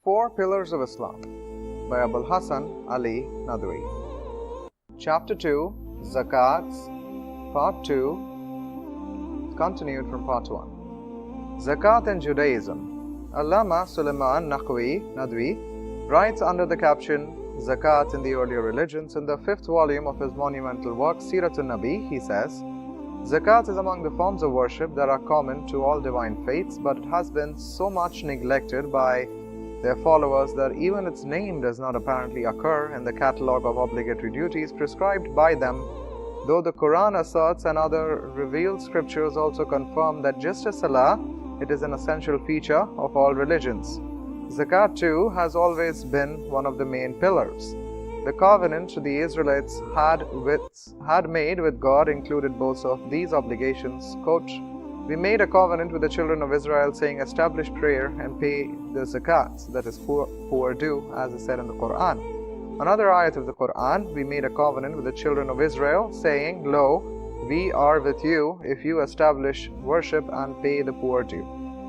Four Pillars of Islam by Hassan Ali Nadvi. Chapter 2, Zakats, Part 2, continued from Part 1. Zakat in Judaism. AL-MUSLIMOON Nadvi writes under the caption Zakat in the earlier religions in the 5th volume of his monumental work Siratun Nabi. He says, Zakat is among the forms of worship that are common to all divine faiths, but it has been so much neglected by their followers that even its name does not apparently occur in the catalogue of obligatory duties prescribed by them, though the Quran asserts and other revealed scriptures also confirm that just as Salah, it is an essential feature of all religions. Zakat too has always been one of the main pillars. The covenant the Israelites had made with God included both of these obligations. Quote, "We made a covenant with the children of Israel, saying, establish prayer and pay the zakat, that is poor due, as is said in the Quran." Another ayat of the Quran, we made a covenant with the children of Israel, saying, Lo, we are with you if you establish worship and pay the poor due.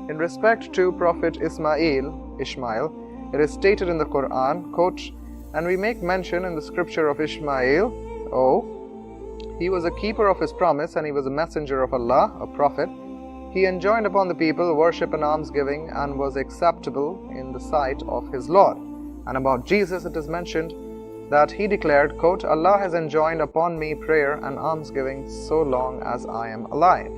In respect to Prophet Ishmael, it is stated in the Quran, quote, "And we make mention in the scripture of Ishmael, he was a keeper of his promise and he was a messenger of Allah, a prophet. He enjoined upon the people worship and almsgiving and was acceptable in the sight of his Lord." And about Jesus it is mentioned that he declared, quote, "Allah has enjoined upon me prayer and almsgiving so long as I am alive."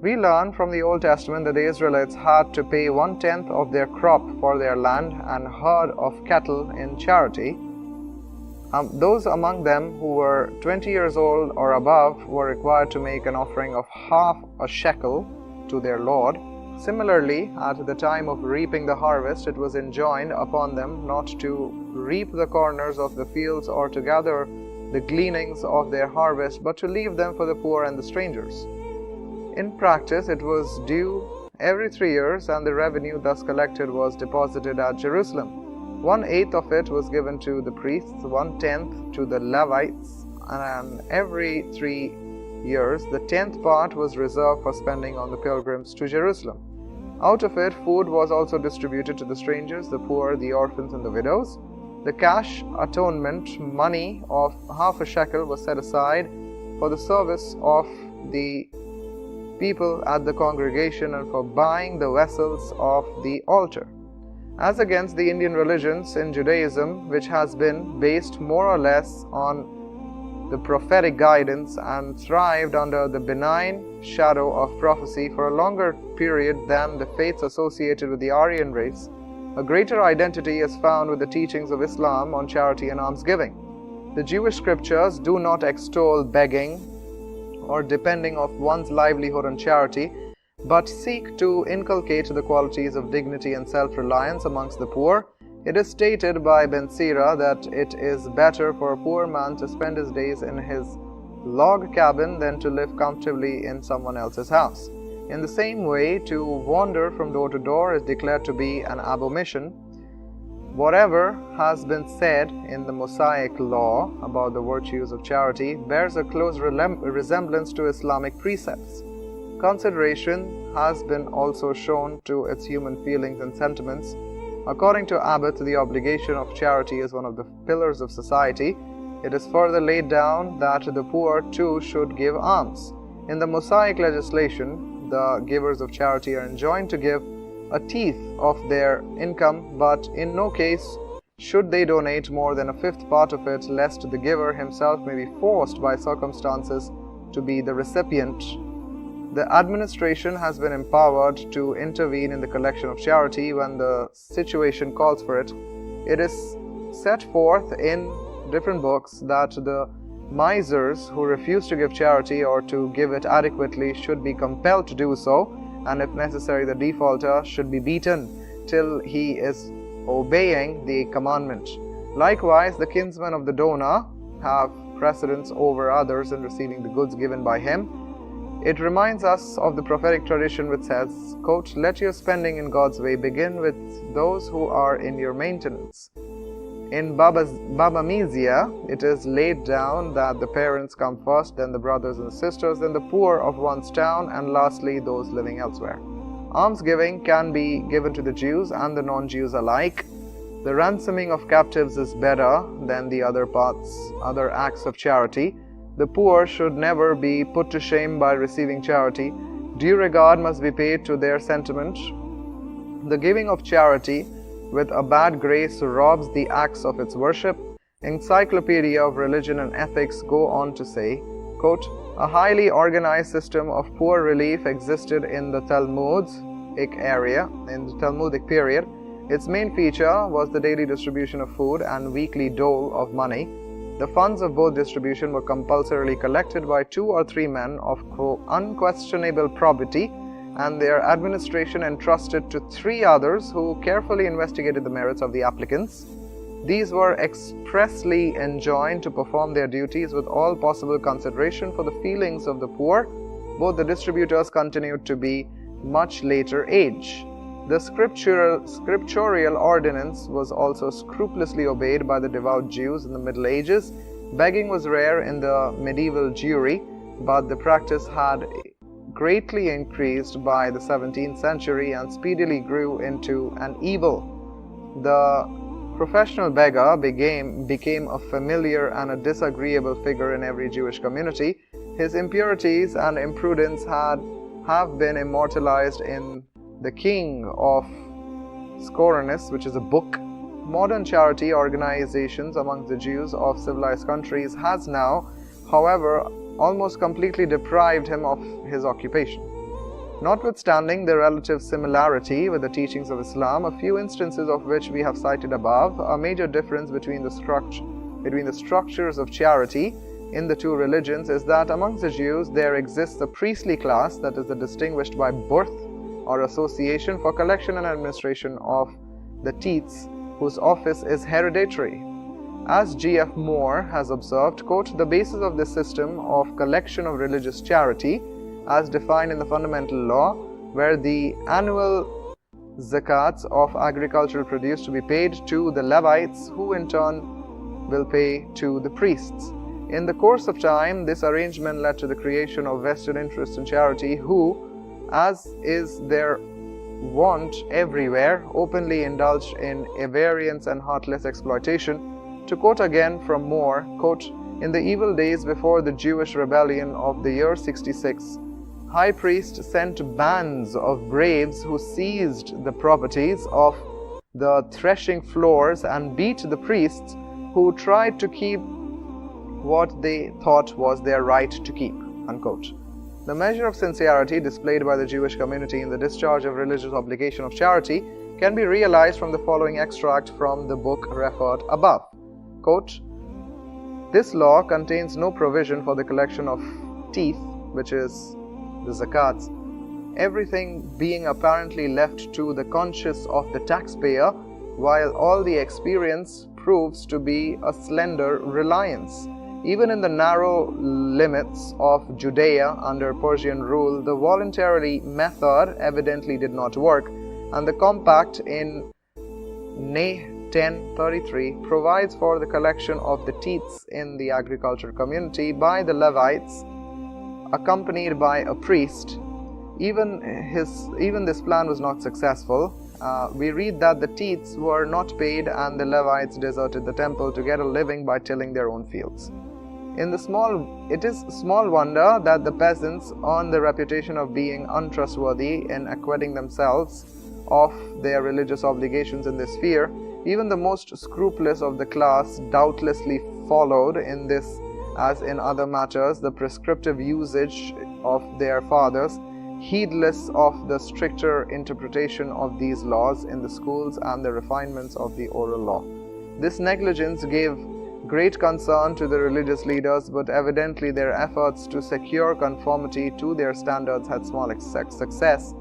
We learn from the Old Testament that the Israelites had to pay 1/10 of their crop for their land and herd of cattle in charity. Those among them who were 20 years old or above were required to make an offering of half a shekel to their Lord. Similarly, at the time of reaping the harvest, it was enjoined upon them not to reap the corners of the fields or to gather the gleanings of their harvest, but to leave them for the poor and the strangers. In practice, it was due every 3 years, and the revenue thus collected was deposited at Jerusalem. 1/8 of it was given to the priests, 1/10 to the Levites, and every 3 years the 10th part was reserved for spending on the pilgrims to Jerusalem. Out of it, food was also distributed to the strangers, the poor, the orphans, and the widows. The cash atonement money of half a shekel was set aside for the service of the people at the congregation and for buying the vessels of the altar. As against the Indian religions, in Judaism, which has been based more or less on the prophetic guidance and thrived under the benign shadow of prophecy for a longer period than the faiths associated with the Aryan race, a greater identity is found with the teachings of Islam on charity and almsgiving. The Jewish scriptures do not extol begging or depending of one's livelihood on charity, but seek to inculcate the qualities of dignity and self-reliance amongst the poor. It is stated by Ben Sira that it is better for a poor man to spend his days in his log cabin than to live comfortably in someone else's house. In the same way, to wander from door to door is declared to be an abomination. Whatever has been said in the Mosaic law about the virtues of charity bears a close resemblance to Islamic precepts. Consideration has been also shown to its human feelings and sentiments. According to Abbott, the obligation of charity is one of the pillars of society. It is further laid down that the poor too should give alms. In the Mosaic legislation, the givers of charity are enjoined to give a tenth of their income, but in no case should they donate more than a 5th part of it, lest the giver himself may be forced by circumstances to be the recipient. The administration has been empowered to intervene in the collection of charity when the situation calls for it. It is set forth in different books that the misers who refuse to give charity or to give it adequately should be compelled to do so, and if necessary the defaulter should be beaten till he is obeying the commandment. Likewise, the kinsmen of the donor have precedence over others in receiving the goods given by him. It reminds us of the prophetic tradition which says, quote, "Let your spending in God's way begin with those who are in your maintenance." In Baba Mizia, it is laid down that the parents come first, then the brothers and sisters, then the poor of one's town, and lastly those living elsewhere. Almsgiving can be given to the Jews and the non-Jews alike. The ransoming of captives is better than the other acts of charity. The poor should never be put to shame by receiving charity. Due regard must be paid to their sentiment. The giving of charity with a bad grace robs the acts of its worship. Encyclopedia of Religion and Ethics go on to say, quote, a highly organized system of poor relief existed in the Talmudic period. Its main feature was the daily distribution of food and weekly dole of money. The funds of both distribution were compulsorily collected by 2 or 3 men of unquestionable probity, and their administration entrusted to 3 others who carefully investigated the merits of the applicants. These were expressly enjoined to perform their duties with all possible consideration for the feelings of the poor. Both the distributors continued to be much later age. The scriptural ordinance was also scrupulously obeyed by the devout Jews in the Middle Ages. Begging was rare in the medieval Jewry, but the practice had greatly increased by the 17th century and speedily grew into an evil. The professional beggar became a familiar and a disagreeable figure in every Jewish community. His impurities and imprudence have been immortalized in The King of Scornus, which is a book. Modern charity organizations among the Jews of civilized countries has now, however, almost completely deprived him of his occupation. Notwithstanding the relative similarity with the teachings of Islam, a few instances of which we have cited above, a major difference between the structures of charity in the 2 religions is that amongst the Jews there exists a priestly class that is distinguished by birth or association for collection and administration of the teats, whose office is hereditary. As G.F. Moore has observed, quote, the basis of this system of collection of religious charity, as defined in the fundamental law, were the annual zakats of agricultural produce to be paid to the Levites, who in turn will pay to the priests. In the course of time, this arrangement led to the creation of vested interests in charity who, as is their wont everywhere, openly indulged in avarice and heartless exploitation. To quote again from Moore, quote, in the evil days before the Jewish rebellion of the year 66, high priest sent bands of braves who seized the properties of the threshing floors and beat the priests who tried to keep what they thought was their right to keep, unquote. The measure of sincerity displayed by the Jewish community in the discharge of religious obligation of charity can be realized from the following extract from the book referred above. Quote, this law contains no provision for the collection of teeth, which is the zakats, everything being apparently left to the conscience of the taxpayer, while all the experience proves to be a slender reliance. Even in the narrow limits of Judea under Persian rule, the voluntary method evidently did not work, and the compact in Neh 10:33 provides for the collection of the teats in the agricultural community by the Levites, accompanied by a priest. Even this plan was not successful. We read that the teats were not paid and the Levites deserted the temple to get a living by tilling their own fields. It is small wonder that the peasants earn the reputation of being untrustworthy in acquitting themselves of their religious obligations in this sphere. Even the most scrupulous of the class doubtlessly followed in this, as in other matters, the prescriptive usage of their fathers, heedless of the stricter interpretation of these laws in the schools and the refinements of the oral law. This negligence gave great concern to the religious leaders, but evidently their efforts to secure conformity to their standards had small success,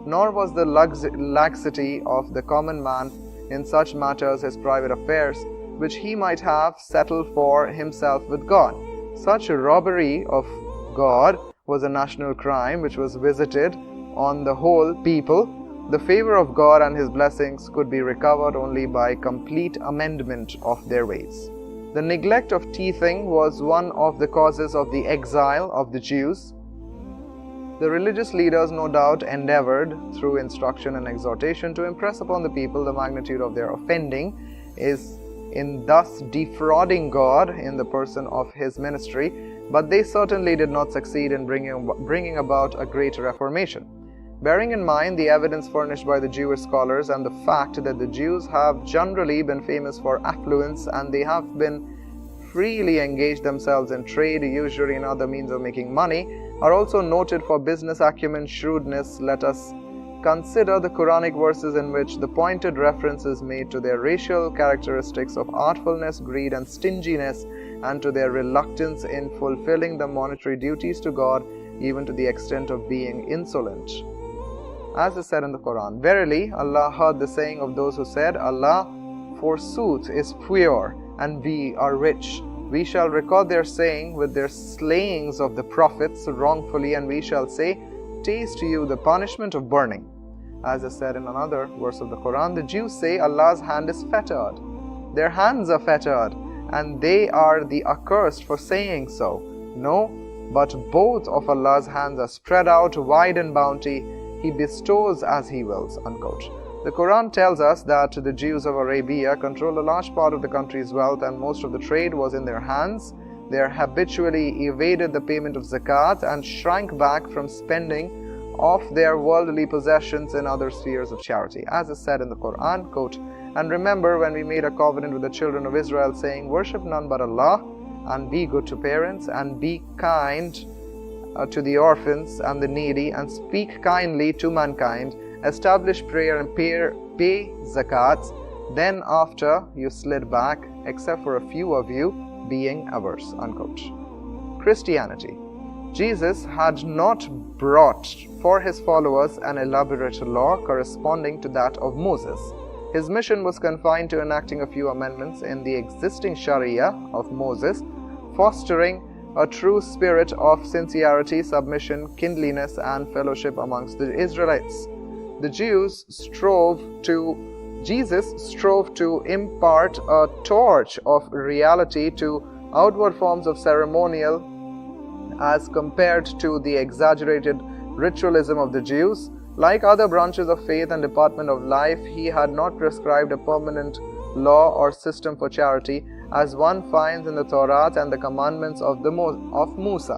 nor was the laxity of the common man in such matters his private affairs, which he might have settled for himself with God. Such a robbery of God was a national crime which was visited on the whole people. The favor of God and His blessings could be recovered only by complete amendment of their ways. The neglect of teething was one of the causes of the exile of the Jews. The religious leaders no doubt endeavored, through instruction and exhortation, to impress upon the people the magnitude of their offending is in thus defrauding God in the person of His ministry, but they certainly did not succeed in bringing about a great reformation. Bearing in mind the evidence furnished by the Jewish scholars and the fact that the Jews have generally been famous for affluence and they have been freely engaged themselves in trade, usury and other means of making money, are also noted for business acumen, shrewdness, let us consider the Quranic verses in which the pointed reference is made to their racial characteristics of artfulness, greed and stinginess, and to their reluctance in fulfilling the monetary duties to God, even to the extent of being insolent. As is said in the Quran, "Verily, Allah heard the saying of those who said, Allah forsooth is pure, and we are rich. We shall record their saying with their slayings of the prophets wrongfully, and we shall say, taste to you the punishment of burning." As is said in another verse of the Quran, the Jews say Allah's hand is fettered. Their hands are fettered, and they are the accursed for saying so. No, but both of Allah's hands are spread out wide in bounty. He bestows as He wills. Unquote. The Quran tells us that the Jews of Arabia control a large part of the country's wealth and most of the trade was in their hands. They habitually evaded the payment of Zakat and shrank back from spending of their worldly possessions in other spheres of charity. As is said in the Quran, quote, "And remember when we made a covenant with the children of Israel, saying, worship none but Allah, and be good to parents, and be kind to the orphans and the needy, and speak kindly to mankind, establish prayer and pay zakats. Then after you slid back, except for a few of you being averse." Unquote. Christianity. Jesus had not brought for His followers an elaborate law corresponding to that of Moses. His mission was confined to enacting a few amendments in the existing Sharia of Moses, fostering a true spirit of sincerity, submission, kindliness, and fellowship amongst the Israelites. Jesus strove to impart a torch of reality to outward forms of ceremonial as compared to the exaggerated ritualism of the Jews. Like other branches of faith and department of life, He had not prescribed a permanent law or system for charity as one finds in the Torah and the commandments of Musa,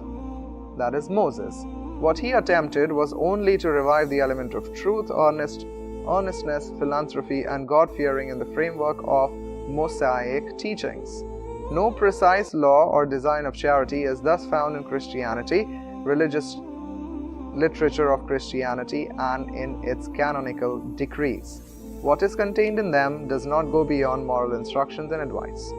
that is Moses. What He attempted was only to revive the element of truth, earnestness, philanthropy, and God-fearing in the framework of Mosaic teachings. No precise law or design of charity is thus found in Christianity, religious literature of Christianity, and in its canonical decrees. What is contained in them does not go beyond moral instructions and advice.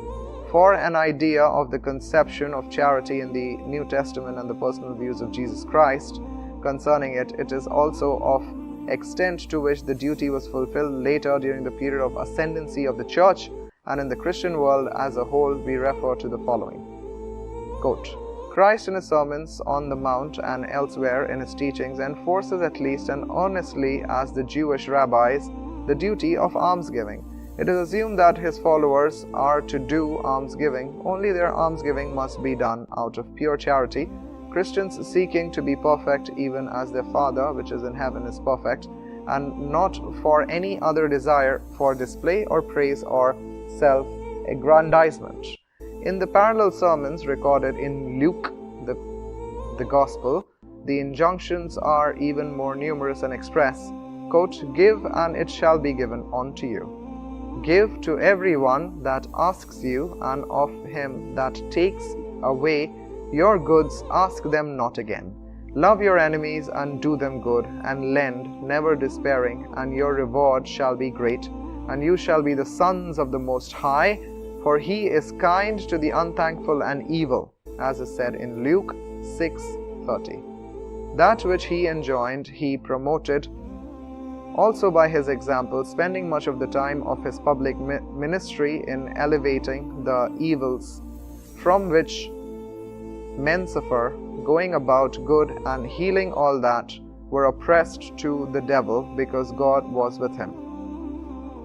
For an idea of the conception of charity in the New Testament and the personal views of Jesus Christ concerning it, it is also of extent to which the duty was fulfilled later during the period of ascendancy of the Church, and in the Christian world as a whole, we refer to the following. Quote, "Christ in His sermons on the Mount and elsewhere in His teachings enforces at least and earnestly as the Jewish rabbis the duty of almsgiving. It is assumed that His followers are to do almsgiving, only their almsgiving must be done out of pure charity, Christians seeking to be perfect even as their Father which is in heaven is perfect, and not for any other desire for display or praise or self-aggrandizement." In the parallel sermons recorded in Luke, the Gospel, the injunctions are even more numerous and express. Quote, "Give and it shall be given unto you. Give to everyone that asks you, and of him that takes away your goods ask them not again. Love your enemies and do them good, and lend, never despairing, and your reward shall be great, and you shall be the sons of the Most High, for He is kind to the unthankful and evil," as is said in Luke 6:30. That which He enjoined, He promoted also by His example, spending much of the time of His public ministry in elevating the evils from which men suffer, going about good and healing all that were oppressed to the devil, because God was with Him.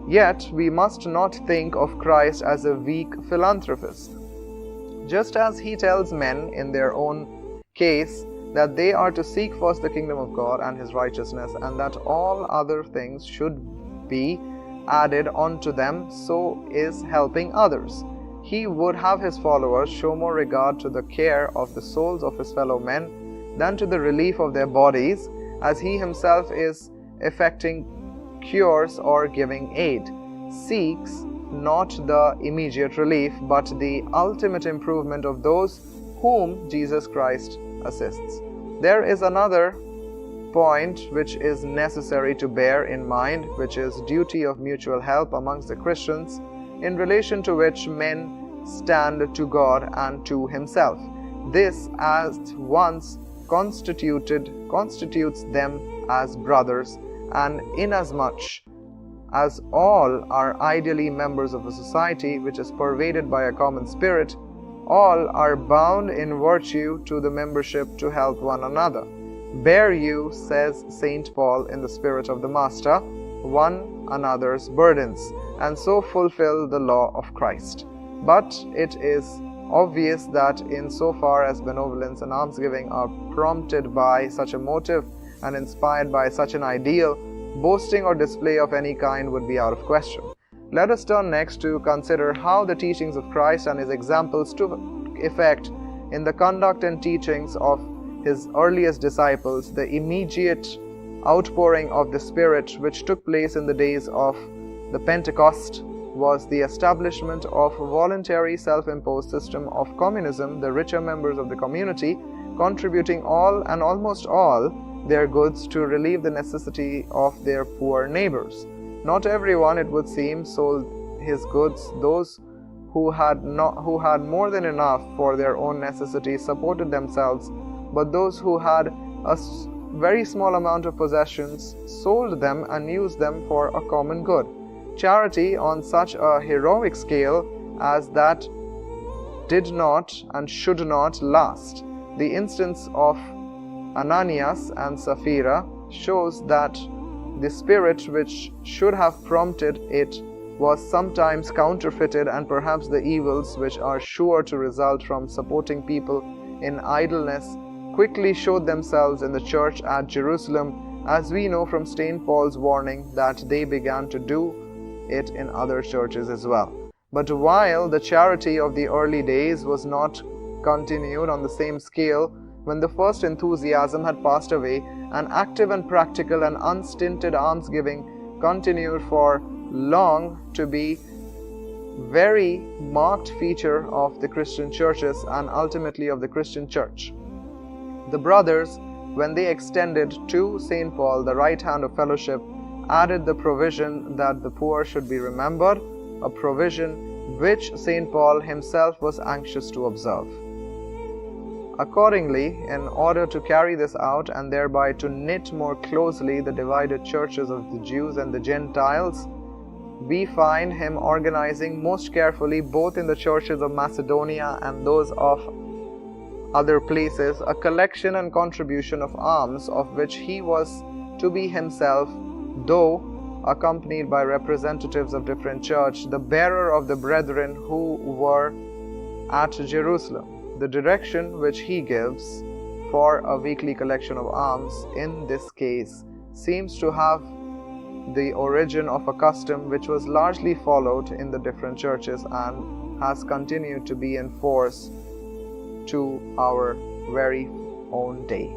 Yet we must not think of Christ as a weak philanthropist. Just as He tells men in their own case that they are to seek first the kingdom of God and His righteousness, and that all other things should be added unto them, so is helping others. He would have his followers show more regard to the care of the souls of his fellow men than to the relief of their bodies, as he himself is effecting cures or giving aid. Seeks not the immediate relief, but the ultimate improvement of those whom Jesus Christ assists. There is another point which is necessary to bear in mind, which is duty of mutual help amongst the Christians, in relation to which men stand to God and to Himself. This as once constitutes them as brothers, and inasmuch as all are ideally members of a society which is pervaded by a common spirit, all are bound in virtue to the membership to help one another. Bear you, says St. Paul, in the spirit of the Master, one another's burdens, and so fulfill the law of Christ. But it is obvious that in so far as benevolence and almsgiving are prompted by such a motive and inspired by such an ideal, boasting or display of any kind would be out of question. Let us turn next to consider how the teachings of Christ and His examples took effect in the conduct and teachings of His earliest disciples. The immediate outpouring of the Spirit which took place in the days of the Pentecost was the establishment of a voluntary self-imposed system of communism, the richer members of the community contributing all and almost all their goods to relieve the necessity of their poor neighbors. Not everyone, it would seem, sold his goods. Those who had more than enough for their own necessities supported themselves, but those who had a very small amount of possessions sold them and used them for a common good. Charity on such a heroic scale as that did not and should not last. The instance of Ananias and Sapphira shows that the spirit which should have prompted it was sometimes counterfeited, and perhaps the evils which are sure to result from supporting people in idleness quickly showed themselves in the church at Jerusalem, as we know from St. Paul's warning that they began to do it in other churches as well. But while the charity of the early days was not continued on the same scale, when the first enthusiasm had passed away, an active and practical and unstinted almsgiving continued for long to be very marked feature of the Christian churches and ultimately of the Christian church. The brothers, when they extended to St. Paul the right hand of fellowship, added the provision that the poor should be remembered, a provision which St. Paul himself was anxious to observe. Accordingly, in order to carry this out and thereby to knit more closely the divided churches of the Jews and the Gentiles, we find him organizing most carefully, both in the churches of Macedonia and those of other places, a collection and contribution of alms, of which he was to be himself, though accompanied by representatives of different churches, the bearer of the brethren who were at Jerusalem. The direction which he gives for a weekly collection of alms in this case seems to have the origin of a custom which was largely followed in the different churches and has continued to be in force to our very own day.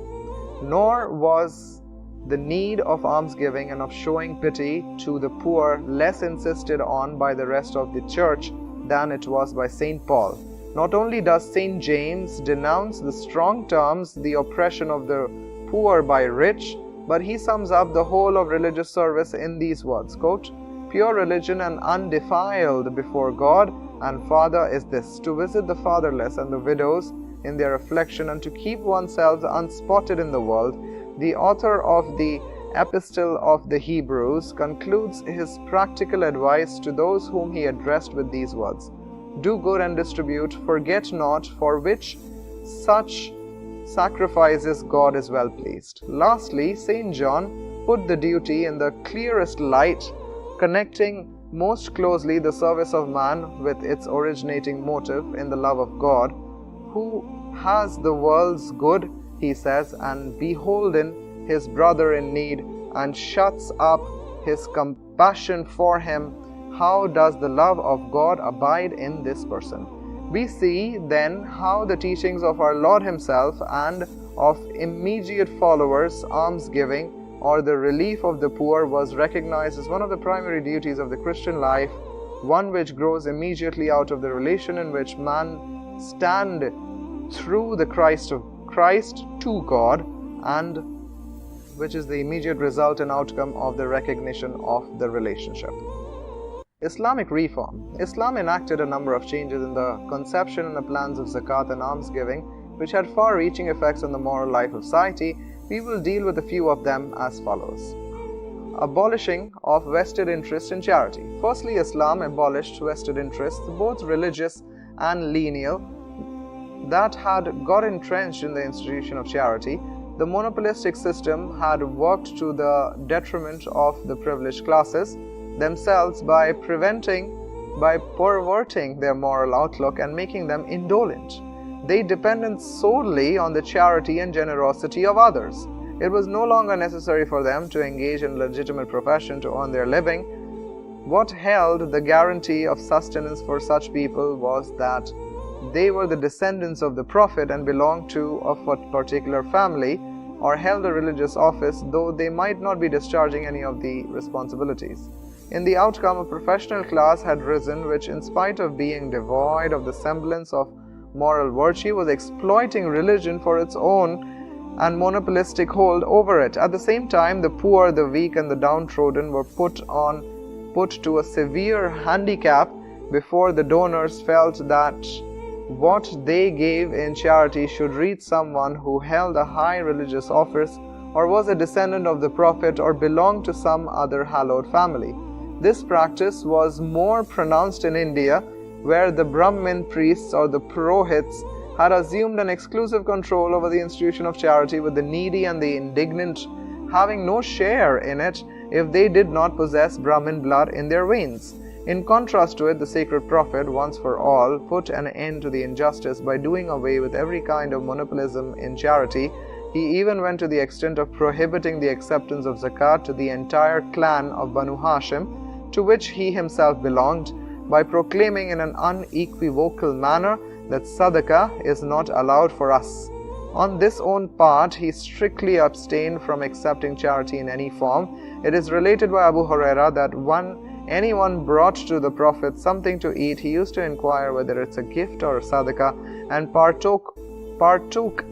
Nor was the need of almsgiving and of showing pity to the poor less insisted on by the rest of the church than it was by St. Paul. Not only does St. James denounce the strong terms the oppression of the poor by rich, but he sums up the whole of religious service in these words, quote, "Pure religion and undefiled before God and Father is this, to visit the fatherless and the widows in their affliction, and to keep oneself unspotted in the world." The author of the Epistle of the Hebrews concludes his practical advice to those whom he addressed with these words, "Do good and distribute, forget not, for which such sacrifices God is well pleased." Lastly, St. John put the duty in the clearest light, connecting most closely the service of man with its originating motive in the love of God, who has the world's good he says, and beholden his brother in need, and shuts up his compassion for him, how does the love of God abide in this person? We see then how the teachings of our Lord Himself and of immediate followers, almsgiving or the relief of the poor, was recognized as one of the primary duties of the Christian life, one which grows immediately out of the relation in which man stand through the Christ to God, and which is the immediate result and outcome of the recognition of the relationship. Islamic reform. Islam enacted a number of changes in the conception and the plans of zakat and almsgiving, which had far-reaching effects on the moral life of society. We will deal with a few of them as follows. Abolishing of vested interest in charity. Firstly, Islam abolished vested interests, both religious and lineal, that had got entrenched in the institution of charity. The monopolistic system had worked to the detriment of the privileged classes themselves by perverting their moral outlook and making them indolent. They depended solely on the charity and generosity of others. It was no longer necessary for them to engage in legitimate profession to earn their living. What held the guarantee of sustenance for such people was that they were the descendants of the Prophet and belonged to a particular family, or held a religious office, though they might not be discharging any of the responsibilities. In the outcome, a professional class had risen which, in spite of being devoid of the semblance of moral virtue, was exploiting religion for its own and monopolistic hold over it. At the same time, the poor, the weak and the downtrodden were put to a severe handicap before the donors felt that what they gave in charity should reach someone who held a high religious office, or was a descendant of the Prophet, or belonged to some other hallowed family. This practice was more pronounced in India, where the Brahmin priests or the Purohits had assumed an exclusive control over the institution of charity, with the needy and the indigent having no share in it if they did not possess Brahmin blood in their veins. In contrast to it, the sacred Prophet, once for all, put an end to the injustice by doing away with every kind of monopolism in charity. He even went to the extent of prohibiting the acceptance of zakat to the entire clan of Banu Hashim, to which he himself belonged, by proclaiming in an unequivocal manner that sadaqah is not allowed for us. On this own part, he strictly abstained from accepting charity in any form. It is related by Abu Huraira that when anyone brought to the Prophet something to eat, he used to inquire whether it's a gift or a sadaqah, and partook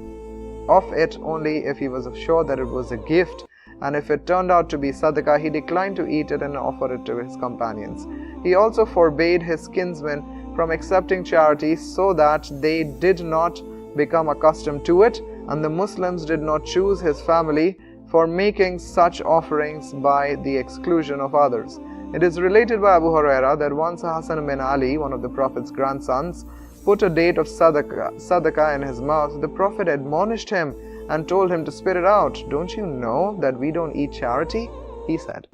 of it only if he was sure that it was a gift, and if it turned out to be sadaqah, he declined to eat it and offer it to his companions. He also forbade his kinsmen from accepting charity, so that they did not become accustomed to it, and the Muslims did not choose his family for making such offerings by the exclusion of others. It is related by Abu Huraira that once Hassan bin Ali, one of the Prophet's grandsons, put a date of sadaqah in his mouth. The Prophet admonished him and told him to spit it out. "Don't you know that we don't eat charity?" he said.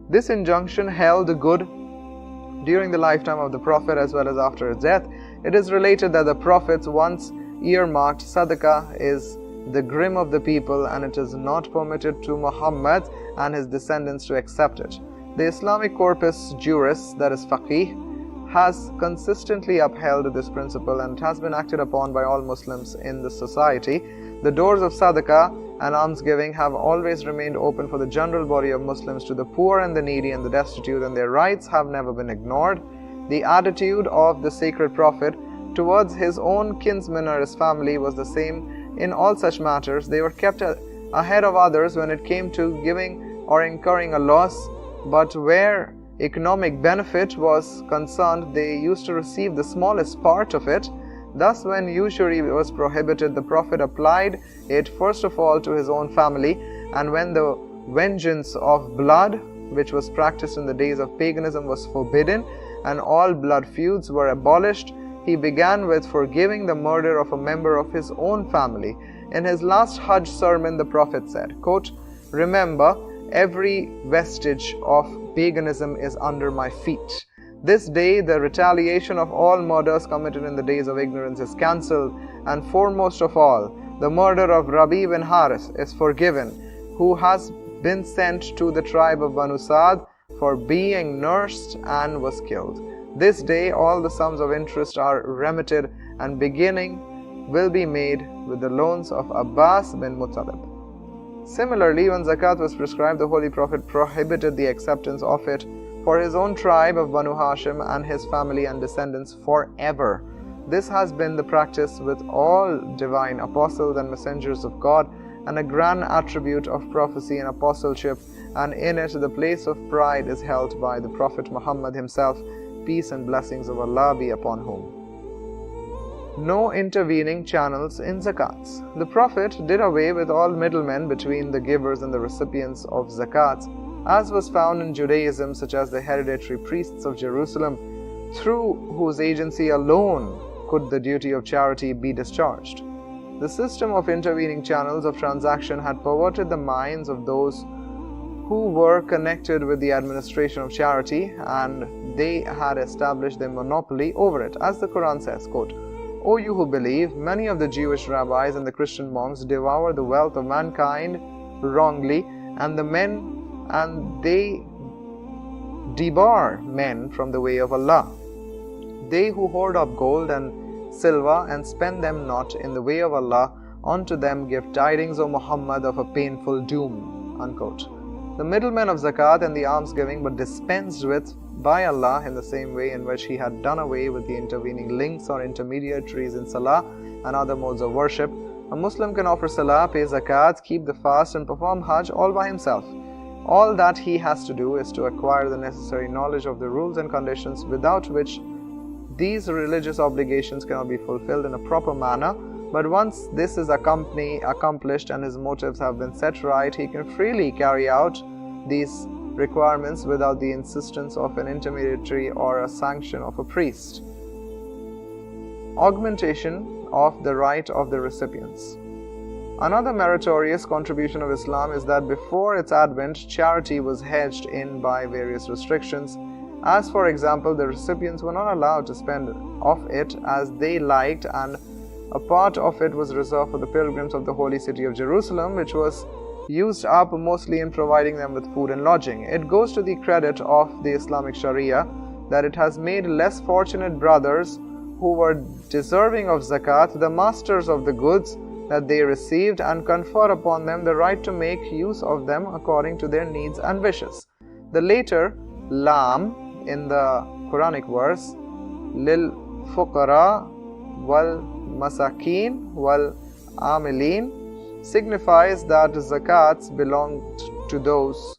This injunction held good during the lifetime of the Prophet as well as after his death. It is related that the Prophets once earmarked sadaqah is the grim of the people, and it is not permitted to Muhammad and his descendants to accept it. The Islamic corpus juris, that is faqih, has consistently upheld this principle, and it has been acted upon by all Muslims in the society. The doors of sadaqah and almsgiving have always remained open for the general body of Muslims to the poor and the needy and the destitute, and their rights have never been ignored. The attitude of the sacred Prophet towards his own kinsmen or his family was the same in all such matters. They were kept ahead of others when it came to giving or incurring a loss, but where economic benefit was concerned, they used to receive the smallest part of it. Thus, when usury was prohibited, the Prophet applied it first of all to his own family, and when the vengeance of blood, which was practiced in the days of paganism, was forbidden and all blood feuds were abolished, he began with forgiving the murder of a member of his own family. In his last Hajj sermon, the Prophet said, quote, "Remember, every vestige of paganism is under my feet. This day, the retaliation of all murders committed in the days of ignorance is cancelled, and foremost of all, The murder of Rabi bin Harith is forgiven, who has been sent to the tribe of Banu Sa'd for being nursed and was killed. This day all the sums of interest are remitted, and beginning will be made with the loans of Abbas bin Muttalib. Similarly, when zakat was prescribed, the Holy Prophet prohibited the acceptance of it for his own tribe of Banu Hashim and his family and descendants forever. This has been the practice with all divine apostles and messengers of God, and a grand attribute of prophecy and apostleship, and in it the place of pride is held by the Prophet Muhammad himself, peace and blessings of Allah be upon whom. No intervening channels in zakats. The Prophet did away with all middlemen between the givers and the recipients of zakats, as was found in Judaism, such as the hereditary priests of Jerusalem, through whose agency alone could the duty of charity be discharged. The system of intervening channels of transaction had perverted the minds of those who were connected with the administration of charity, and they had established their monopoly over it. As the Quran says, quote, "O you who believe, many of the Jewish rabbis and the Christian monks devour the wealth of mankind wrongly, and they debar men from the way of Allah. They who hoard up gold and silver and spend them not in the way of Allah, unto them give tidings, O Muhammad, of a painful doom." Unquote. The middlemen of zakat and the almsgiving were dispensed with by Allah in the same way in which He had done away with the intervening links or intermediaries in salah and other modes of worship. A Muslim can offer salah, pay zakat, keep the fast, and perform hajj all by himself. All that he has to do is to acquire the necessary knowledge of the rules and conditions, without which these religious obligations cannot be fulfilled in a proper manner. But once this is accomplished and his motives have been set right, he can freely carry out these requirements without the insistence of an intermediary or a sanction of a priest. Augmentation of the right of the recipients. Another meritorious contribution of Islam is that before its advent, charity was hedged in by various restrictions, as for example, the recipients were not allowed to spend of it as they liked, and a part of it was reserved for the pilgrims of the holy city of Jerusalem, which was used up mostly in providing them with food and lodging. It goes to the credit of the Islamic Sharia that it has made less fortunate brothers who were deserving of zakat the masters of the goods that they received, and confer upon them the right to make use of them according to their needs and wishes. The later lam in the Quranic verse, lil fuqara wal masakin wal amilin, signifies that zakats belonged to those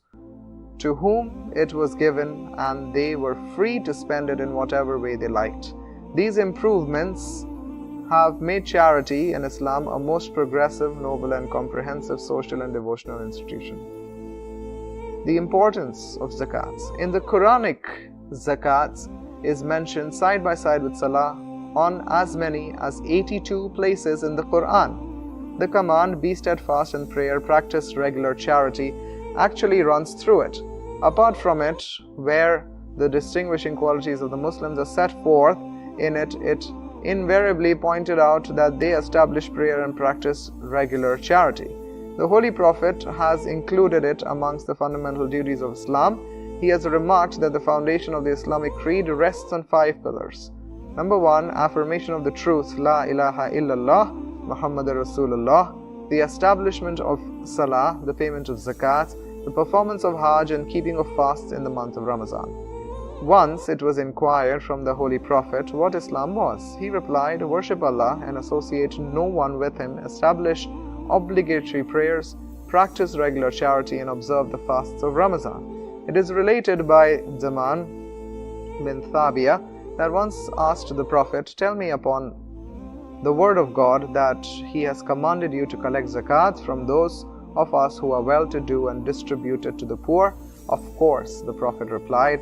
to whom it was given, and they were free to spend it in whatever way they liked. These improvements have made charity in Islam a most progressive, noble and comprehensive social and devotional institution. The importance of zakats. In the Quranic, zakats is mentioned side by side with salah on as many as 82 places in the Quran. The command, be steadfast in prayer, practice regular charity, actually runs through it. Apart from it, where the distinguishing qualities of the Muslims are set forth in it, it invariably pointed out that they establish prayer and practice regular charity. The Holy Prophet has included it amongst the fundamental duties of Islam. He has remarked that the foundation of the Islamic creed rests on 5 pillars. Number 1, affirmation of the truth, La ilaha illallah, Muhammadur Rasulullah, the establishment of salah, the payment of zakat, the performance of hajj, and keeping of fasts in the month of Ramadan. Once it was inquired from the Holy Prophet what Islam was. He replied, worship Allah and associate no one with Him, establish obligatory prayers, practice regular charity, and observe the fasts of Ramadan. It is related by Zaman bin Thabia that once asked the Prophet, tell me upon the word of God that He has commanded you to collect zakat from those of us who are well-to-do and distribute it to the poor. Of course, the Prophet replied.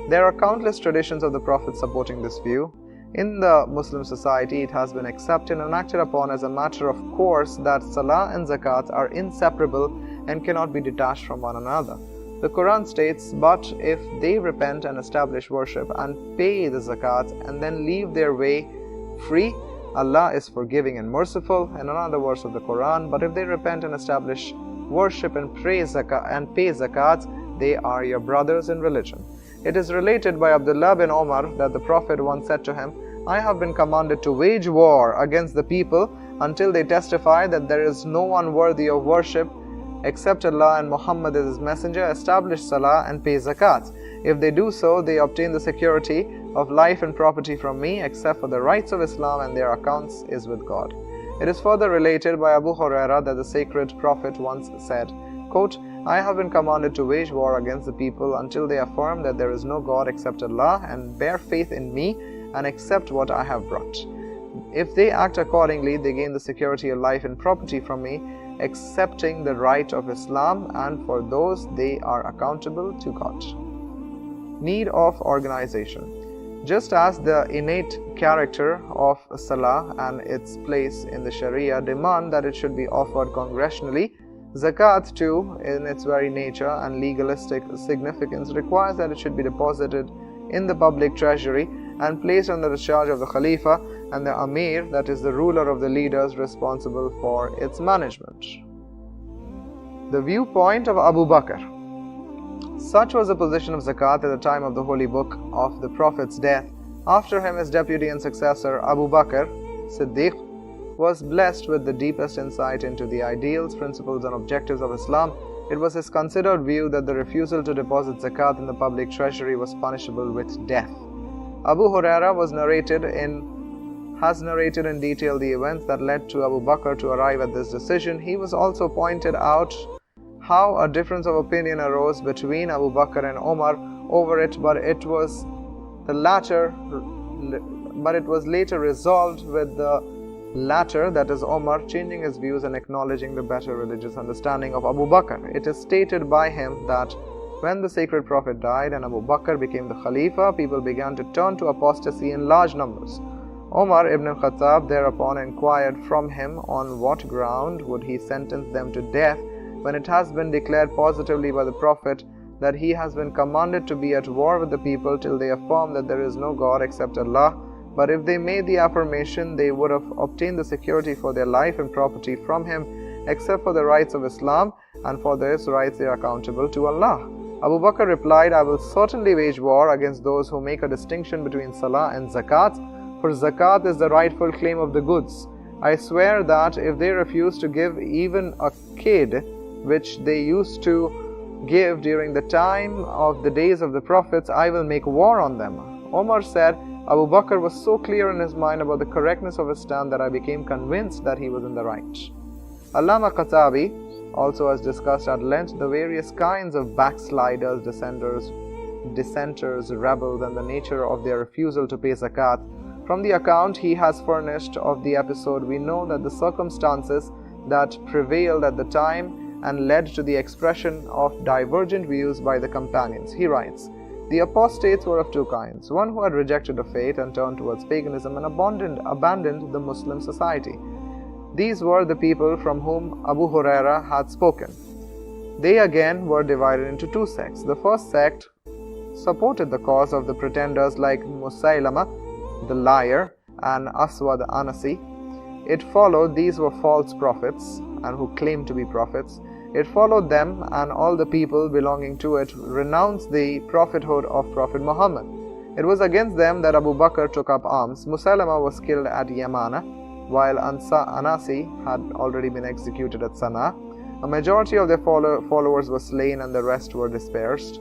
There are countless traditions of the Prophet supporting this view. In the Muslim society, it has been accepted and acted upon as a matter of course that salah and zakat are inseparable and cannot be detached from one another. The Quran states, but if they repent and establish worship and pay the zakat and then leave their way free, Allah is forgiving and merciful, in another verse of the Quran. But if they repent and establish worship and pay zakats, they are your brothers in religion. It is related by Abdullah bin Omar that the Prophet once said to him, I have been commanded to wage war against the people until they testify that there is no one worthy of worship except Allah and Muhammad is His messenger, establish salah and pay zakat. If they do so, they obtain the security of life and property from me, except for the rights of Islam, and their accounts is with God. It is further related by Abu Huraira that the sacred Prophet once said, quote, I have been commanded to wage war against the people until they affirm that there is no God except Allah and bear faith in me and accept what I have brought. If they act accordingly, they gain the security of life and property from me, accepting the right of Islam, and for those they are accountable to God. Need of organization. Just as the innate character of Salah and its place in the Sharia demand that it should be offered congregationally, Zakat too, in its very nature and legalistic significance, requires that it should be deposited in the public treasury and placed under the charge of the Khalifa and the Amir, that is the ruler of the leaders responsible for its management. The viewpoint of Abu Bakr. Such was the position of Zakat at the time of the Holy Book of the Prophet's death. After him, his deputy and successor, Abu Bakr Siddiq, was blessed with the deepest insight into the ideals, principles and objectives of Islam. It was his considered view that the refusal to deposit zakat in the public treasury was punishable with death. Abu Huraira has narrated in detail the events that led to Abu Bakr to arrive at this decision. He was also pointed out how a difference of opinion arose between Abu Bakr and Omar over it, but it was later resolved with the latter, that is Omar, changing his views and acknowledging the better religious understanding of Abu Bakr. It is stated by him that when the sacred Prophet died and Abu Bakr became the Khalifa, people began to turn to apostasy in large numbers. Omar ibn al-Khattab thereupon inquired from him on what ground would he sentence them to death when it has been declared positively by the Prophet that he has been commanded to be at war with the people till they affirm that there is no God except Allah. But if they made the affirmation, they would have obtained the security for their life and property from him, except for the rights of Islam, and for these rights they are accountable to Allah. Abu Bakr replied, I will certainly wage war against those who make a distinction between Salah and Zakat, for Zakat is the rightful claim of the goods. I swear that if they refuse to give even a kid, which they used to give during the time of the days of the Prophets, I will make war on them. Omar said, Abu Bakr was so clear in his mind about the correctness of his stand that I became convinced that he was in the right. Allama Katabi also has discussed at length the various kinds of backsliders, dissenters, rebels, and the nature of their refusal to pay zakat. From the account he has furnished of the episode, we know that the circumstances that prevailed at the time and led to the expression of divergent views by the companions. He writes, the apostates were of two kinds, one who had rejected the faith and turned towards paganism and abandoned the Muslim society. These were the people from whom Abu Huraira had spoken. They again were divided into two sects. The first sect supported the cause of the pretenders like Musaylama, the liar, and Aswad Anasi. It followed these were false prophets and who claimed to be prophets. It followed them, and all the people belonging to it renounced the prophethood of Prophet Muhammad. It was against them that Abu Bakr took up arms. Musaylama was killed at Yamana, while Anasi had already been executed at Sana'a. A majority of their followers were slain and the rest were dispersed.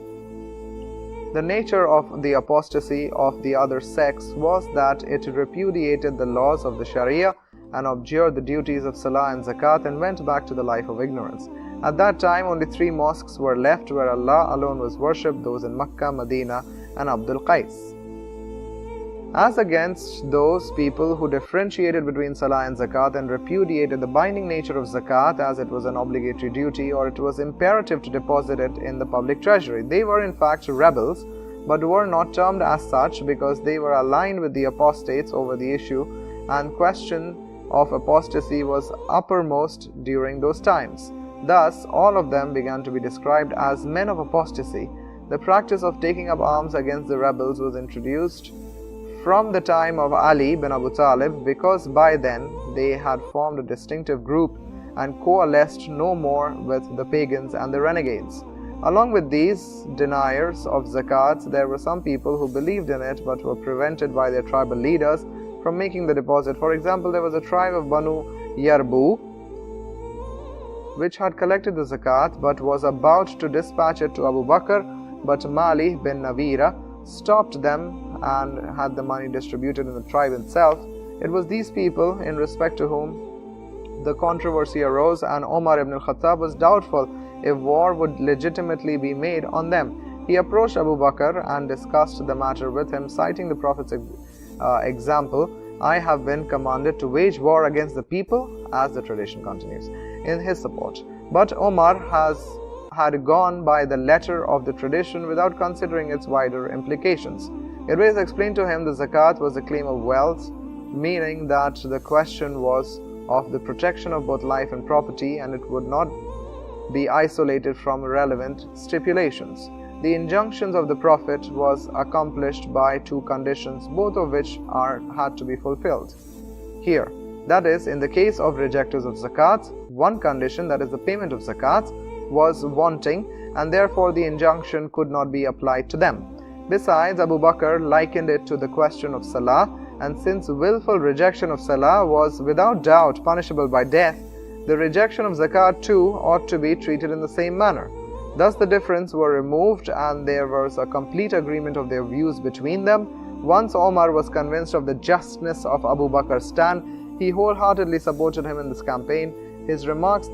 The nature of the apostasy of the other sects was that it repudiated the laws of the Sharia and abjured the duties of Salah and Zakat and went back to the life of ignorance. At that time, only 3 mosques were left where Allah alone was worshipped, those in Makkah, Medina, and Abdul Qais. As against those people who differentiated between Salah and Zakat and repudiated the binding nature of Zakat as it was an obligatory duty or it was imperative to deposit it in the public treasury. They were in fact rebels, but were not termed as such because they were aligned with the apostates over the issue, and question of apostasy was uppermost during those times. Thus, all of them began to be described as men of apostasy. The practice of taking up arms against the rebels was introduced from the time of Ali bin Abu Talib, because by then they had formed a distinctive group and coalesced no more with the pagans and the renegades. Along with these deniers of zakat, there were some people who believed in it but were prevented by their tribal leaders from making the deposit. For example, there was a tribe of Banu Yarbu which had collected the zakat but was about to dispatch it to Abu Bakr, but Mali bin Nawira stopped them and had the money distributed in the tribe itself. It was these people in respect to whom the controversy arose, and Umar ibn al-Khattab was doubtful if war would legitimately be made on them. He approached Abu Bakr and discussed the matter with him, citing the Prophet's example, "I have been commanded to wage war against the people," as the tradition continues, in his support. But Umar had gone by the letter of the tradition without considering its wider implications. It was explained to him the zakat was a claim of wealth, meaning that the question was of the protection of both life and property, and it would not be isolated from relevant stipulations. The injunctions of the Prophet was accomplished by two conditions, both of which had to be fulfilled here. That is, in the case of rejectors of zakat, one condition, that is the payment of zakat, was wanting, and therefore the injunction could not be applied to them. Besides, Abu Bakr likened it to the question of salah, and since willful rejection of salah was without doubt punishable by death, the rejection of zakat too ought to be treated in the same manner. Thus the difference were removed, and there was a complete agreement of their views between them. Once Omar was convinced of the justness of Abu Bakr's stand, he wholeheartedly supported him in this campaign. His remarks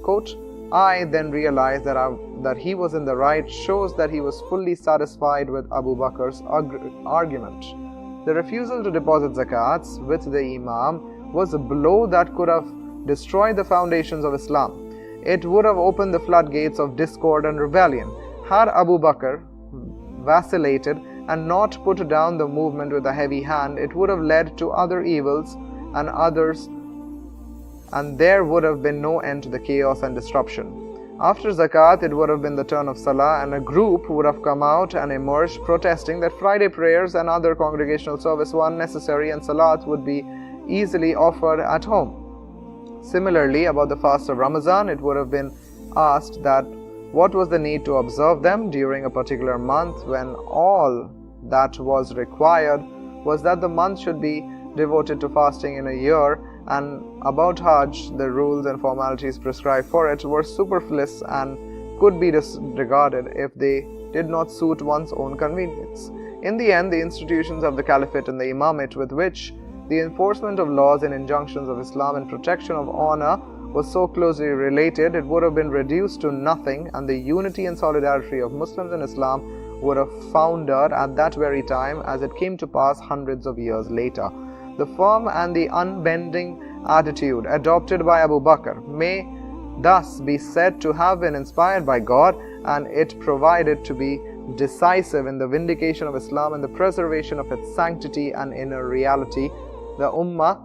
quote, "I then realized that he was in the right," shows that he was fully satisfied with Abu Bakr's argument. The refusal to deposit zakats with the Imam was a blow that could have destroyed the foundations of Islam. It would have opened the floodgates of discord and rebellion. Had Abu Bakr vacillated and not put down the movement with a heavy hand, it would have led to other evils and there would have been no end to the chaos and disruption. After zakat, it would have been the turn of salah, and a group would have come out and emerged protesting that Friday prayers and other congregational service were unnecessary and salat would be easily offered at home. Similarly, about the fast of Ramadan, it would have been asked that what was the need to observe them during a particular month, when all that was required was that the month should be devoted to fasting in a year, and about Hajj, the rules and formalities prescribed for it were superfluous and could be disregarded if they did not suit one's own convenience. In the end, the institutions of the Caliphate and the Imamate, with which the enforcement of laws and injunctions of Islam and protection of honor was so closely related, it would have been reduced to nothing, and the unity and solidarity of Muslims in Islam would have foundered at that very time, as it came to pass hundreds of years later. The firm and the unbending attitude adopted by Abu Bakr may thus be said to have been inspired by God, and it provided to be decisive in the vindication of Islam and the preservation of its sanctity and inner reality. The Ummah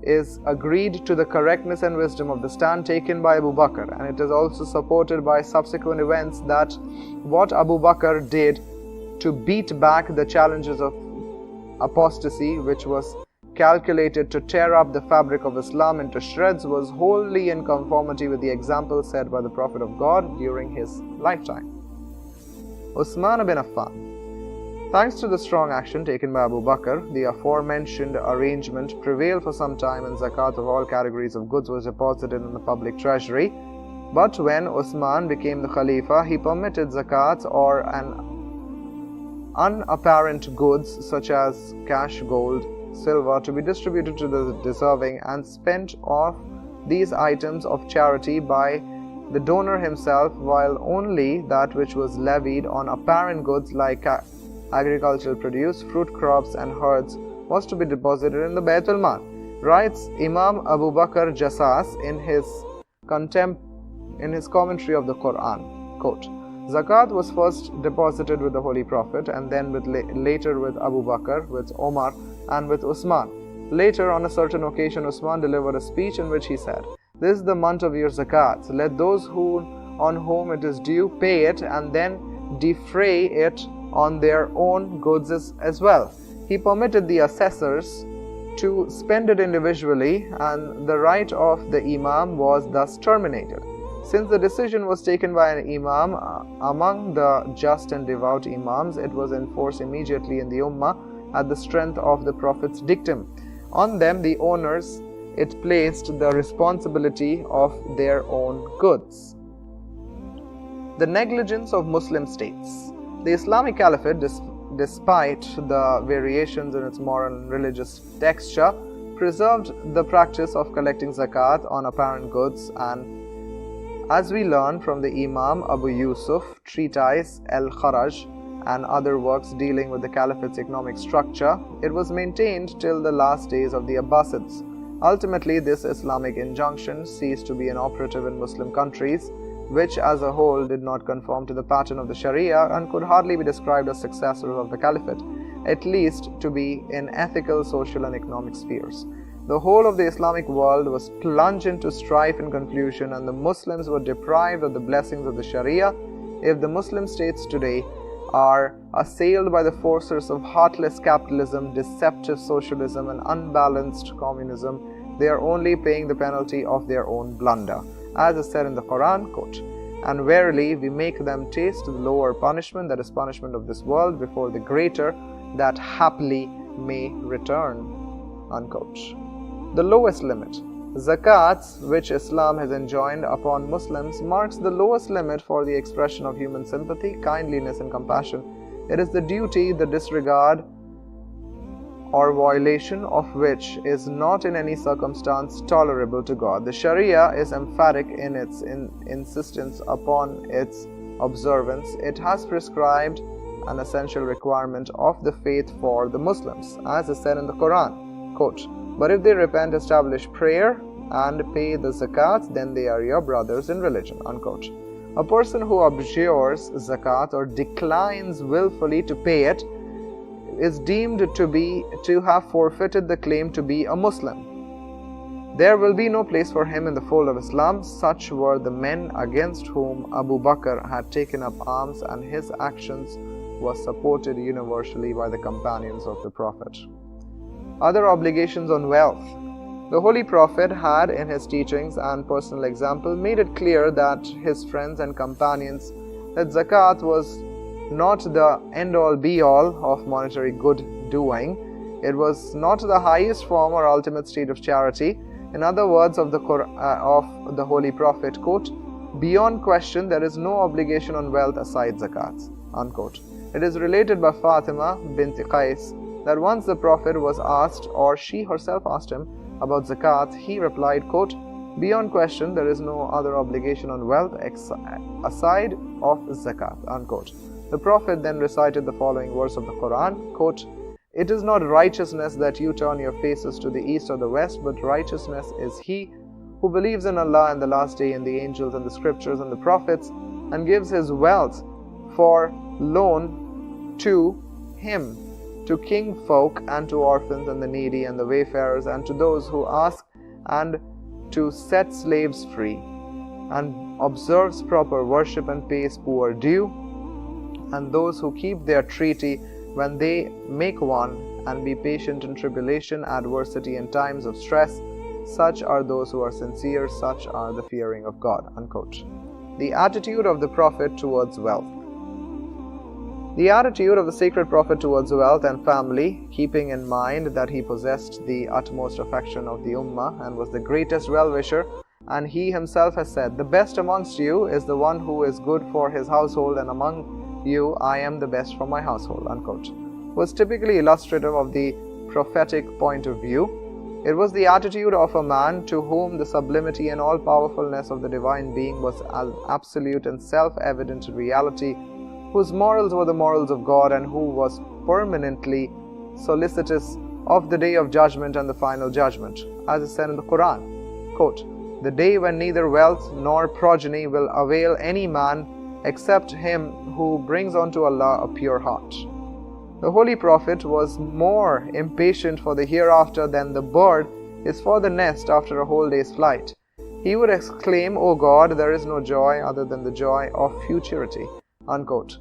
is agreed to the correctness and wisdom of the stand taken by Abu Bakr, and it is also supported by subsequent events that what Abu Bakr did to beat back the challenges of apostasy, which was calculated to tear up the fabric of Islam into shreds, was wholly in conformity with the example set by the Prophet of God during his lifetime. Uthman bin Affan. Thanks to the strong action taken by Abu Bakr, the aforementioned arrangement prevailed for some time, and zakat of all categories of goods was deposited in the public treasury. But when Uthman became the Khalifa, he permitted zakat or an unapparent goods such as cash, gold, silver to be distributed to the deserving, and spent off these items of charity by the donor himself, while only that which was levied on apparent goods like agricultural produce, fruit crops and herds was to be deposited in the Baytul Mal. Writes Imam Abu Bakr Jassas in his commentary of the Quran, quote, "Zakat was first deposited with the Holy Prophet, and then later with Abu Bakr, with Omar, and with Uthman. Later, on a certain occasion, Uthman delivered a speech in which he said, 'This is the month of your zakat. Let those on whom it is due pay it, and then defray it on their own goods as well. He permitted the assessors to spend it individually, and the right of the Imam was thus terminated. Since the decision was taken by an Imam among the just and devout Imams, it was enforced immediately in the Ummah at the strength of the Prophet's dictum. On them, the owners, it placed the responsibility of their own goods. The negligence of Muslim states. The Islamic Caliphate, despite the variations in its moral and religious texture, preserved the practice of collecting zakat on apparent goods, and as we learn from the Imam Abu Yusuf treatise Al-Kharaj and other works dealing with the Caliphate's economic structure, it was maintained till the last days of the Abbasids. Ultimately, this Islamic injunction ceased to be an operative in Muslim countries, which as a whole did not conform to the pattern of the Sharia and could hardly be described as successors of the Caliphate, at least to be in ethical, social and economic spheres. The whole of the Islamic world was plunged into strife and confusion, and the Muslims were deprived of the blessings of the Sharia. If the Muslim states today are assailed by the forces of heartless capitalism, deceptive socialism and unbalanced communism, they are only paying the penalty of their own blunder. As is said in the Quran, quote, "And verily we make them taste the lower punishment, that is punishment of this world, before the greater, that haply may return," unquote. The lowest limit. Zakats, which Islam has enjoined upon Muslims, marks the lowest limit for the expression of human sympathy, kindliness and compassion. It is the duty, the disregard or violation of which is not in any circumstance tolerable to God. The Sharia is emphatic in its insistence upon its observance. It has prescribed an essential requirement of the faith for the Muslims, as is said in the Quran, quote, "But if they repent, establish prayer and pay the zakat, then they are your brothers in religion," unquote. A person who abjures zakat or declines willfully to pay it is deemed to have forfeited the claim to be a Muslim. There will be no place for him in the fold of Islam. Such were the men against whom Abu Bakr had taken up arms, and his actions were supported universally by the companions of the Prophet. Other obligations on wealth. The Holy Prophet had, in his teachings and personal example, made it clear that his friends and companions that zakat was not the end-all be-all of monetary good doing. It was not the highest form or ultimate state of charity. In other words of the Holy Prophet, quote, "Beyond question, there is no obligation on wealth aside zakat," unquote. It is related by Fatima bint Qais that once the Prophet was asked, or she herself asked him, about zakat, he replied, quote, "Beyond question, there is no other obligation on wealth aside of zakat," unquote. The Prophet then recited the following verse of the Quran, quote, "It is not righteousness that you turn your faces to the east or the west, but righteousness is he who believes in Allah and the last day and the angels and the scriptures and the prophets, and gives his wealth for loan to him, to king folk and to orphans and the needy and the wayfarers and to those who ask, and to set slaves free, and observes proper worship and pays poor due, and those who keep their treaty when they make one, and be patient in tribulation, adversity and times of stress. Such are those who are sincere, such are the fearing of God," unquote. The attitude of the Prophet towards wealth. The attitude of the sacred Prophet towards wealth and family, keeping in mind that he possessed the utmost affection of the Ummah and was the greatest well-wisher, and he himself has said, "The best amongst you is the one who is good for his household, and among you I am the best for my household," unquote, was typically illustrative of the prophetic point of view. It was the attitude of a man to whom the sublimity and all-powerfulness of the Divine Being was an absolute and self-evident reality, whose morals were the morals of God, and who was permanently solicitous of the day of judgment and the final judgment, as is said in the Quran, quote, "The day when neither wealth nor progeny will avail any man except him who brings unto Allah a pure heart." The Holy Prophet was more impatient for the hereafter than the bird is for the nest after a whole day's flight. He would exclaim, "O God, there is no joy other than the joy of futurity," unquote.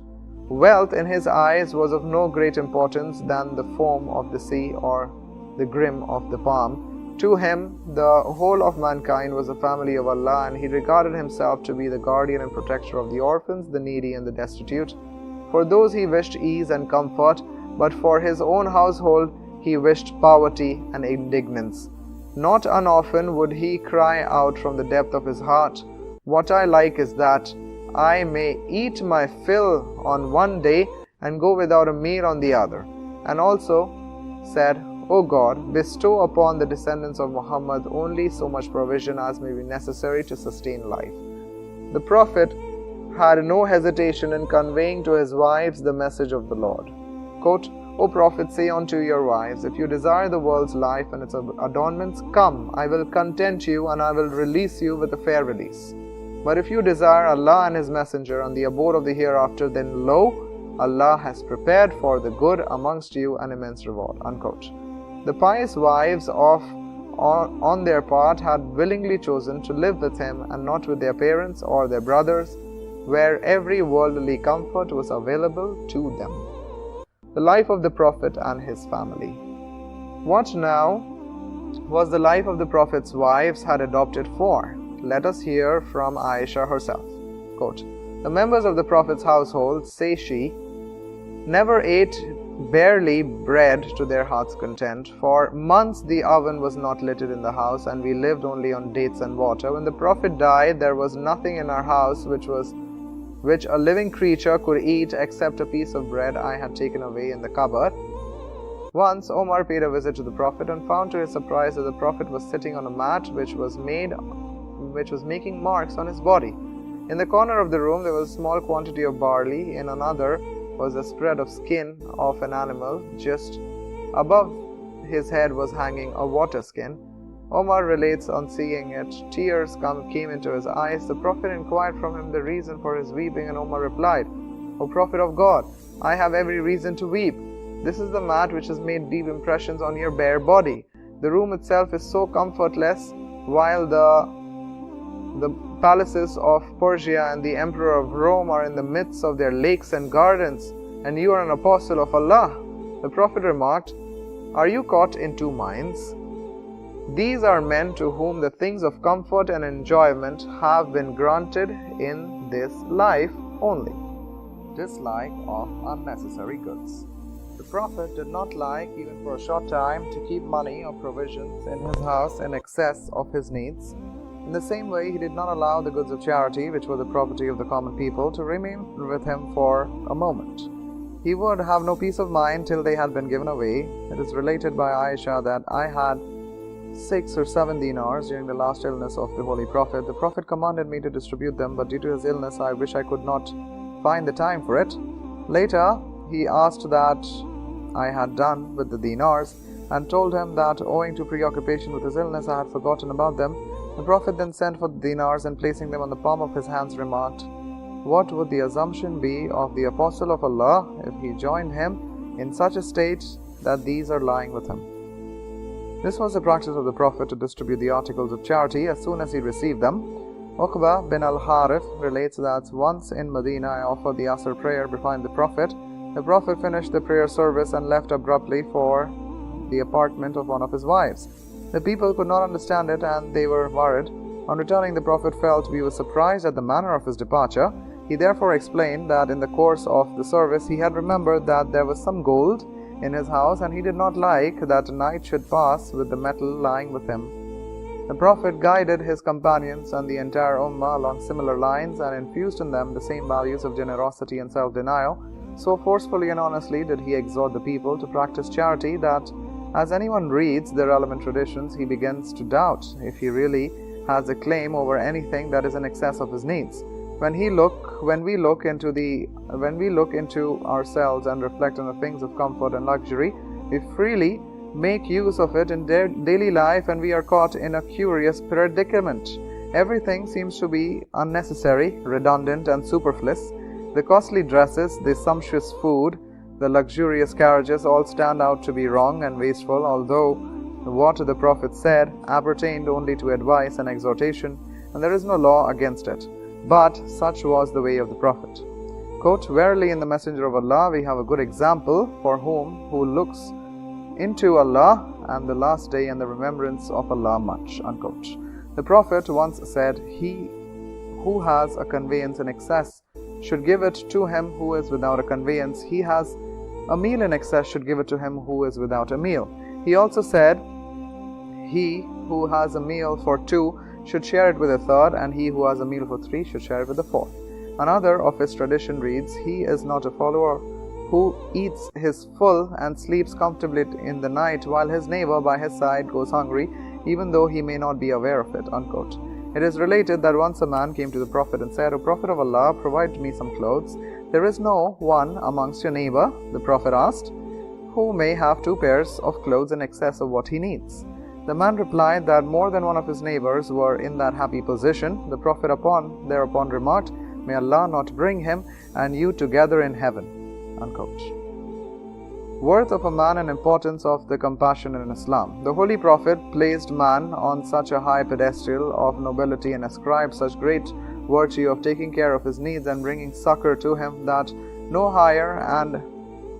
Wealth in his eyes was of no great importance than the foam of the sea or the grim of the palm. To him, the whole of mankind was a family of Allah, and he regarded himself to be the guardian and protector of the orphans, the needy, and the destitute. For those he wished ease and comfort, but for his own household he wished poverty and indignance. Not unoften would he cry out from the depth of his heart, "What I like is that I may eat my fill on one day and go without a meal on the other." And also said, "O God, bestow upon the descendants of Muhammad only so much provision as may be necessary to sustain life." The Prophet had no hesitation in conveying to his wives the message of the Lord. Quote, "O Prophet, say unto your wives, if you desire the world's life and its adornments, come, I will content you and I will release you with a fair release. But if you desire Allah and His Messenger and the abode of the hereafter, then lo, Allah has prepared for the good amongst you an immense reward." Unquote. The pious wives on their part had willingly chosen to live with him and not with their parents or their brothers, where every worldly comfort was available to them. The life of the Prophet and his family. What now was the life of the Prophet's wives had adopted for? Let us hear from Aisha herself. Quote, "The members of the Prophet's household, say she, never ate barely bread to their heart's content. For months the oven was not lit in the house, and we lived only on dates and water. When the Prophet died, there was nothing in our house which a living creature could eat except a piece of bread I had taken away in the cupboard." Once Omar paid a visit to the Prophet and found to his surprise that the Prophet was sitting on a mat which was making marks on his body. In the corner of the room there was a small quantity of barley, in another was a spread of skin of an animal, just above his head was hanging a water skin. Omar relates, on seeing it, tears came into his eyes. The Prophet inquired from him the reason for his weeping, and Omar replied, "O Prophet of God, I have every reason to weep. This is the mat which has made deep impressions on your bare body. The room itself is so comfortless, while the palaces of Persia and the Emperor of Rome are in the midst of their lakes and gardens, and you are an apostle of Allah." The Prophet remarked, "Are you caught in two minds? These are men to whom the things of comfort and enjoyment have been granted in this life only." Dislike of unnecessary goods. The Prophet did not like, even for a short time, to keep money or provisions in his house in excess of his needs. In the same way, he did not allow the goods of charity, which were the property of the common people, to remain with him for a moment. He would have no peace of mind till they had been given away. It is related by Aisha that I had 6 or 7 dinars during the last illness of the Holy Prophet. The Prophet commanded me to distribute them, but due to his illness I wish I could not find the time for it. Later he asked that I had done with the dinars, and told him that owing to preoccupation with his illness I had forgotten about them. The Prophet then sent for the dinars, and placing them on the palm of his hands remarked, "What would the assumption be of the Apostle of Allah if he joined him in such a state that these are lying with him?" This was the practice of the Prophet, to distribute the articles of charity as soon as he received them. Uqba bin al-Harith relates that once in Medina I offered the Asr prayer behind the Prophet. The Prophet finished the prayer service and left abruptly for the apartment of one of his wives. The people could not understand it, and they were worried. On returning, the Prophet felt he was surprised at the manner of his departure. He therefore explained that in the course of the service he had remembered that there was some gold in his house, and he did not like that a night should pass with the metal lying with him. The Prophet guided his companions and the entire Ummah along similar lines, and infused in them the same values of generosity and self-denial. So forcefully and honestly did he exhort the people to practice charity that, as anyone reads the relevant traditions, he begins to doubt if he really has a claim over anything that is in excess of his needs. When we look into ourselves and reflect on the things of comfort and luxury, we freely make use of it in daily life, and we are caught in a curious predicament. Everything seems to be unnecessary, redundant, and superfluous. The costly dresses, the sumptuous food, the luxurious carriages all stand out to be wrong and wasteful, although what the Prophet said appertained only to advice and exhortation, and there is no law against it. But such was the way of the Prophet. Quote, verily in the Messenger of Allah we have a good example for who looks into Allah and the last day and the remembrance of Allah much. Unquote. The Prophet once said, he who has a conveyance in excess should give it to him who is without a conveyance. He has a meal in excess should give it to him who is without a meal. He also said, he who has a meal for two should share it with a third, and he who has a meal for three should share it with a fourth. Another of his tradition reads, he is not a follower who eats his full and sleeps comfortably in the night while his neighbor by his side goes hungry, even though he may not be aware of it. Unquote. It is related that once a man came to the Prophet and said, O Prophet of Allah, provide me some clothes. There is no one amongst your neighbor, the Prophet asked, who may have 2 pairs of clothes in excess of what he needs. The man replied that more than one of his neighbors were in that happy position. The Prophet thereupon remarked, may Allah not bring him and you together in heaven. Unquote. Worth of a man and importance of the compassion in Islam. The Holy Prophet placed man on such a high pedestal of nobility and ascribed such great virtue of taking care of his needs and bringing succor to him that no higher and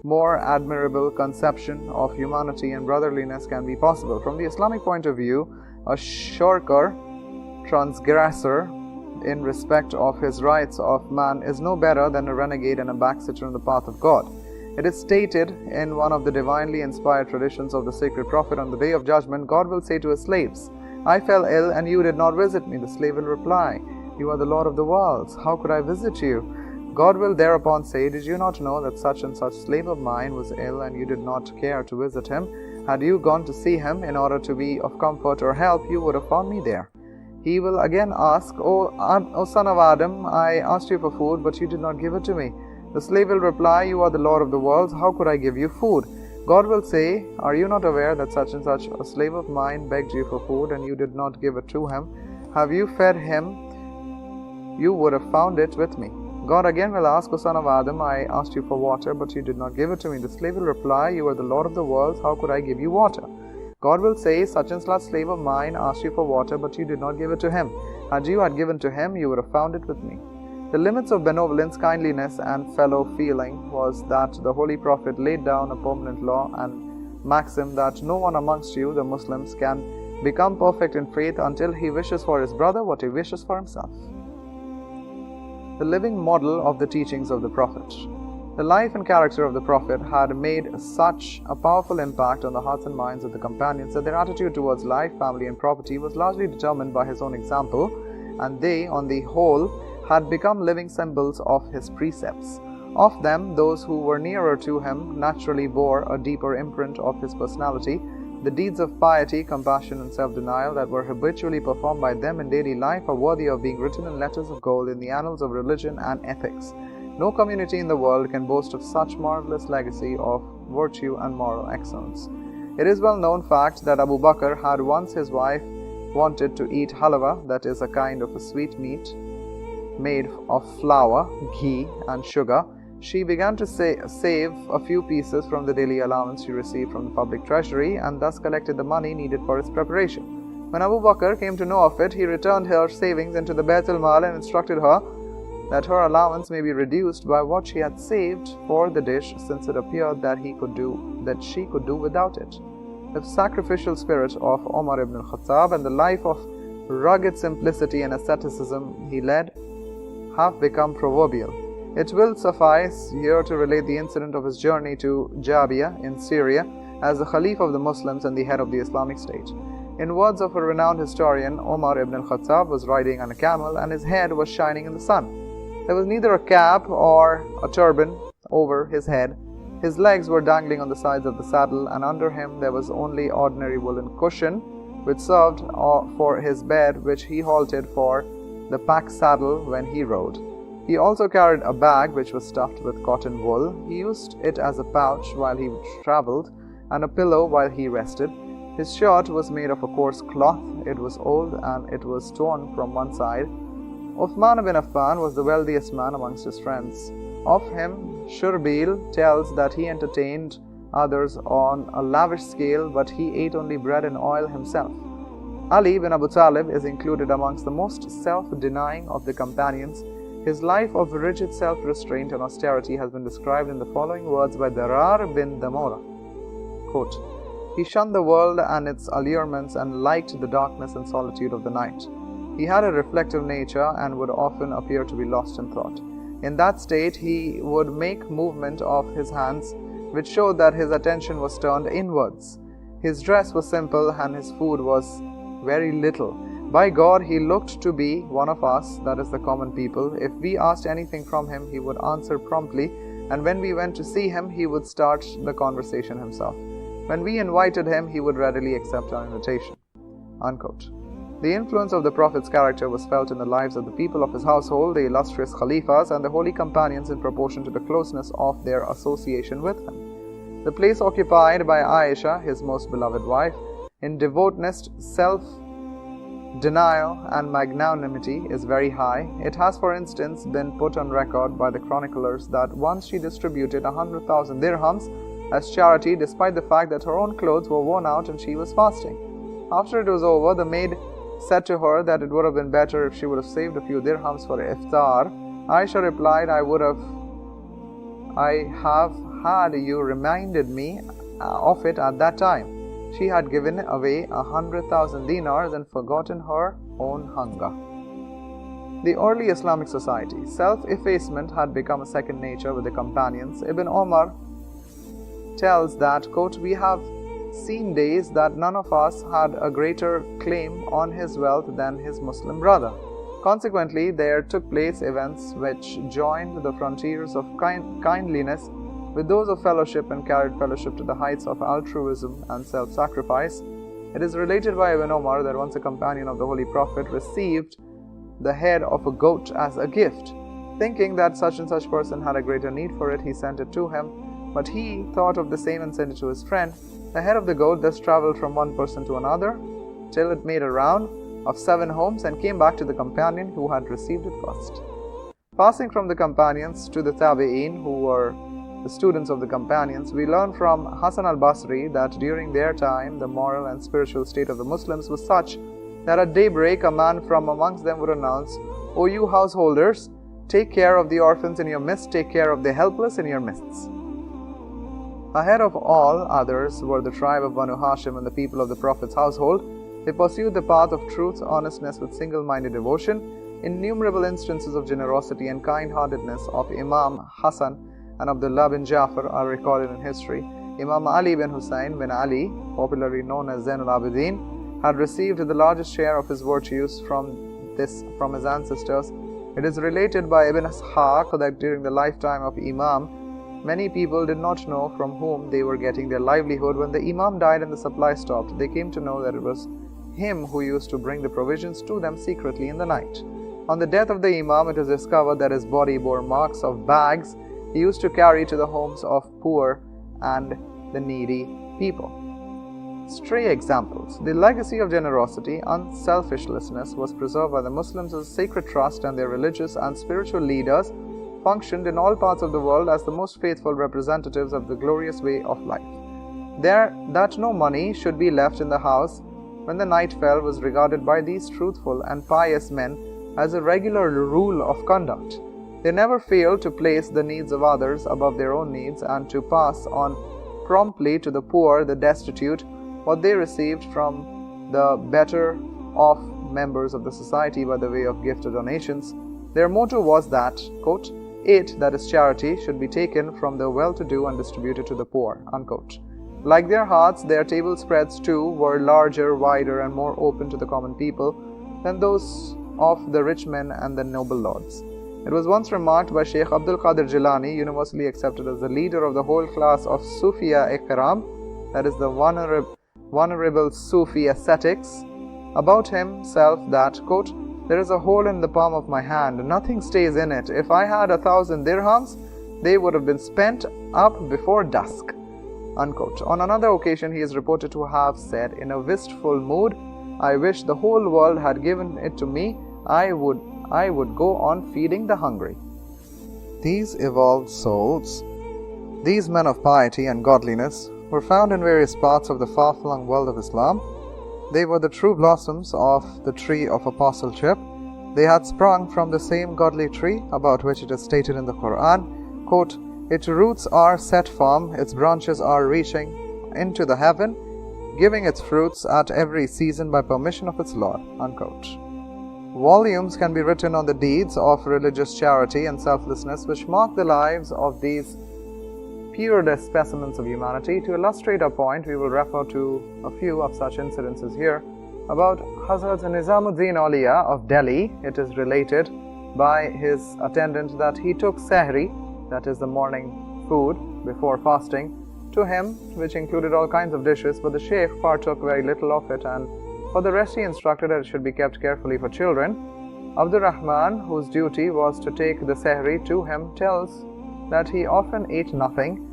more admirable conception of humanity and brotherliness can be possible. From the Islamic point of view, a shirker, transgressor in respect of his rights of man is no better than a renegade and a backslidder in the path of God. It is stated in one of the divinely inspired traditions of the sacred prophet, on the day of judgment, God will say to his slaves, I fell ill and you did not visit me. The slave will reply, you are the Lord of the worlds. How could I visit you? God will thereupon say, did you not know that such and such slave of mine was ill and you did not care to visit him? Had you gone to see him in order to be of comfort or help, you would have found me there. He will again ask, O son of Adam, I asked you for food, but you did not give it to me. The slave will reply, you are the Lord of the worlds, how could I give you food? God will say, are you not aware that such and such a slave of mine begged you for food and you did not give it to him? Have you fed him? You would have found it with me. God again will ask, O son of Adam, I asked you for water, but you did not give it to me. The slave will reply, you are the Lord of the worlds, how could I give you water? God will say, such and such slave of mine asked you for water, but you did not give it to him. Had you given to him, you would have found it with me. The limits of benevolence, kindliness, and fellow feeling was that the Holy Prophet laid down a permanent law and maxim that no one amongst you, the Muslims, can become perfect in faith until he wishes for his brother what he wishes for himself. The living model of the teachings of the Prophet. The life and character of the Prophet had made such a powerful impact on the hearts and minds of the companions that their attitude towards life, family, and property was largely determined by his own example, and they, on the whole, had become living symbols of his precepts. Of them, those who were nearer to him naturally bore a deeper imprint of his personality. The deeds of piety, compassion, and self-denial that were habitually performed by them in daily life are worthy of being written in letters of gold in the annals of religion and ethics. No community in the world can boast of such marvelous legacy of virtue and moral excellence. It is well known fact that Abu Bakr had once his wife wanted to eat halwa, that is a kind of a sweet meat made of flour, ghee, and sugar. She began to save a few pieces from the daily allowance she received from the public treasury and thus collected the money needed for its preparation. When Abu Bakr came to know of it, he returned her savings into the Bayt al-Mal and instructed her that her allowance may be reduced by what she had saved for the dish, since it appeared that she could do without it. The sacrificial spirit of Umar ibn al-Khattab and the life of rugged simplicity and asceticism he led have become proverbial. It will suffice here to relate the incident of his journey to Jabia in Syria as the Khalif of the Muslims and the head of the Islamic State. In words of a renowned historian, Umar ibn al-Khattab was riding on a camel and his head was shining in the sun. There was neither a cap or a turban over his head. His legs were dangling on the sides of the saddle, and under him there was only ordinary woolen cushion, which served for his bed, which he halted for the pack saddle when he rode. He also carried a bag which was stuffed with cotton wool. He used it as a pouch while he travelled, and a pillow while he rested. His shirt was made of a coarse cloth. It was old and it was torn from one side. Uthman ibn Affan was the wealthiest man amongst his friends. Of him, Shurbil tells that he entertained others on a lavish scale, but he ate only bread and oil himself. Ali ibn Abu Talib is included amongst the most self-denying of the companions. His life of rigid self-restraint and austerity has been described in the following words by Darar bin Damora. Quote, "He shunned the world and its allurements and liked the darkness and solitude of the night. He had a reflective nature and would often appear to be lost in thought. In that state, he would make movement of his hands, which showed that his attention was turned inwards. His dress was simple and his food was very little. By God, he looked to be one of us, that is the common people. If we asked anything from him, he would answer promptly, and when we went to see him, he would start the conversation himself. When we invited him, he would readily accept our invitation." Unquote. The influence of the Prophet's character was felt in the lives of the people of his household, the illustrious Khalifas, and the holy companions in proportion to the closeness of their association with him. The place occupied by Aisha, his most beloved wife, in devoutness, self-denial, and magnanimity is very high. It has, for instance, been put on record by the chroniclers that once she distributed 100,000 dirhams as charity, despite the fact that her own clothes were worn out and she was fasting. After it was over, the maid said to her that it would have been better if she would have saved a few dirhams for iftar. Aisha replied, I have had you reminded me of it at that time. She had given away 100,000 dinars and forgotten her own hunger. The early Islamic society. Self-effacement had become a second nature with the companions. Ibn Omar tells that, quote, "We have seen days that none of us had a greater claim on his wealth than his Muslim brother. Consequently, there took place events which joined the frontiers of kindliness with those of fellowship and carried fellowship to the heights of altruism and self-sacrifice. It is related by Ibn Omar that once a companion of the Holy Prophet received the head of a goat as a gift. Thinking that such and such person had a greater need for it, he sent it to him, but he thought of the same and sent it to his friend. The head of the goat thus traveled from one person to another till it made a round of 7 homes and came back to the companion who had received it first." Passing from the companions to the Tabeeen, who were the students of the companions, we learn from Hassan al-Basri that during their time the moral and spiritual state of the Muslims was such that at daybreak a man from amongst them would announce, "O you householders, take care of the orphans in your midst, take care of the helpless in your midst." Ahead of all others were the tribe of Banu Hashim and the people of the Prophet's household. They pursued the path of truth, honestness with single-minded devotion. Innumerable instances of generosity and kind-heartedness of Imam Hassan and Abdullah bin Jafar are recorded in history. Imam Ali bin Hussein bin Ali, popularly known as Zainul Abidin, had received the largest share of his virtues from his ancestors. It is related by Ibn Ishaq that during the lifetime of Imam, many people did not know from whom they were getting their livelihood. When the Imam died and the supply stopped, they came to know that it was him who used to bring the provisions to them secretly in the night. On the death of the Imam, it is discovered that his body bore marks of bags he used to carry to the homes of poor and the needy people. Stray examples. The legacy of generosity, unselfishness was preserved by the Muslims as a sacred trust, and their religious and spiritual leaders functioned in all parts of the world as the most faithful representatives of the glorious way of life. That no money should be left in the house when the night fell was regarded by these truthful and pious men as a regular rule of conduct. They never failed to place the needs of others above their own needs and to pass on promptly to the poor, the destitute, what they received from the better off members of the society by the way of gift or donations. Their motto was that, quote, "It, that is charity, should be taken from the well-to-do and distributed to the poor," unquote. Like their hearts, their table spreads too were larger, wider, and more open to the common people than those of the rich men and the noble lords. It was once remarked by Sheikh Abdul Qadir Jilani, universally accepted as the leader of the whole class of Sufiya Ikram, that is the venerable Sufi ascetics, about himself that, quote, "There is a hole in the palm of my hand, nothing stays in it. If I had 1,000 dirhams, they would have been spent up before dusk," unquote. On another occasion, he is reported to have said in a wistful mood, "I wish the whole world had given it to me. I would go on feeding the hungry." These evolved souls, these men of piety and godliness, were found in various parts of the far-flung world of Islam. They were the true blossoms of the tree of apostleship. They had sprung from the same godly tree about which it is stated in the Quran, quote, its roots are set firm, its branches are reaching into the heaven, giving its fruits at every season by permission of its Lord, unquote. Volumes can be written on the deeds of religious charity and selflessness which mark the lives of these purest specimens of humanity. To illustrate our point, we will refer to a few of such incidences here. About Hazrat Nizamuddin Auliya of Delhi, it is related by his attendant that he took sahri, that is the morning food before fasting, to him, which included all kinds of dishes, but the Shaykh partook very little of it, and for the rest he instructed that it should be kept carefully for children. Abdur Rahman, whose duty was to take the sahri to him, tells that he often ate nothing.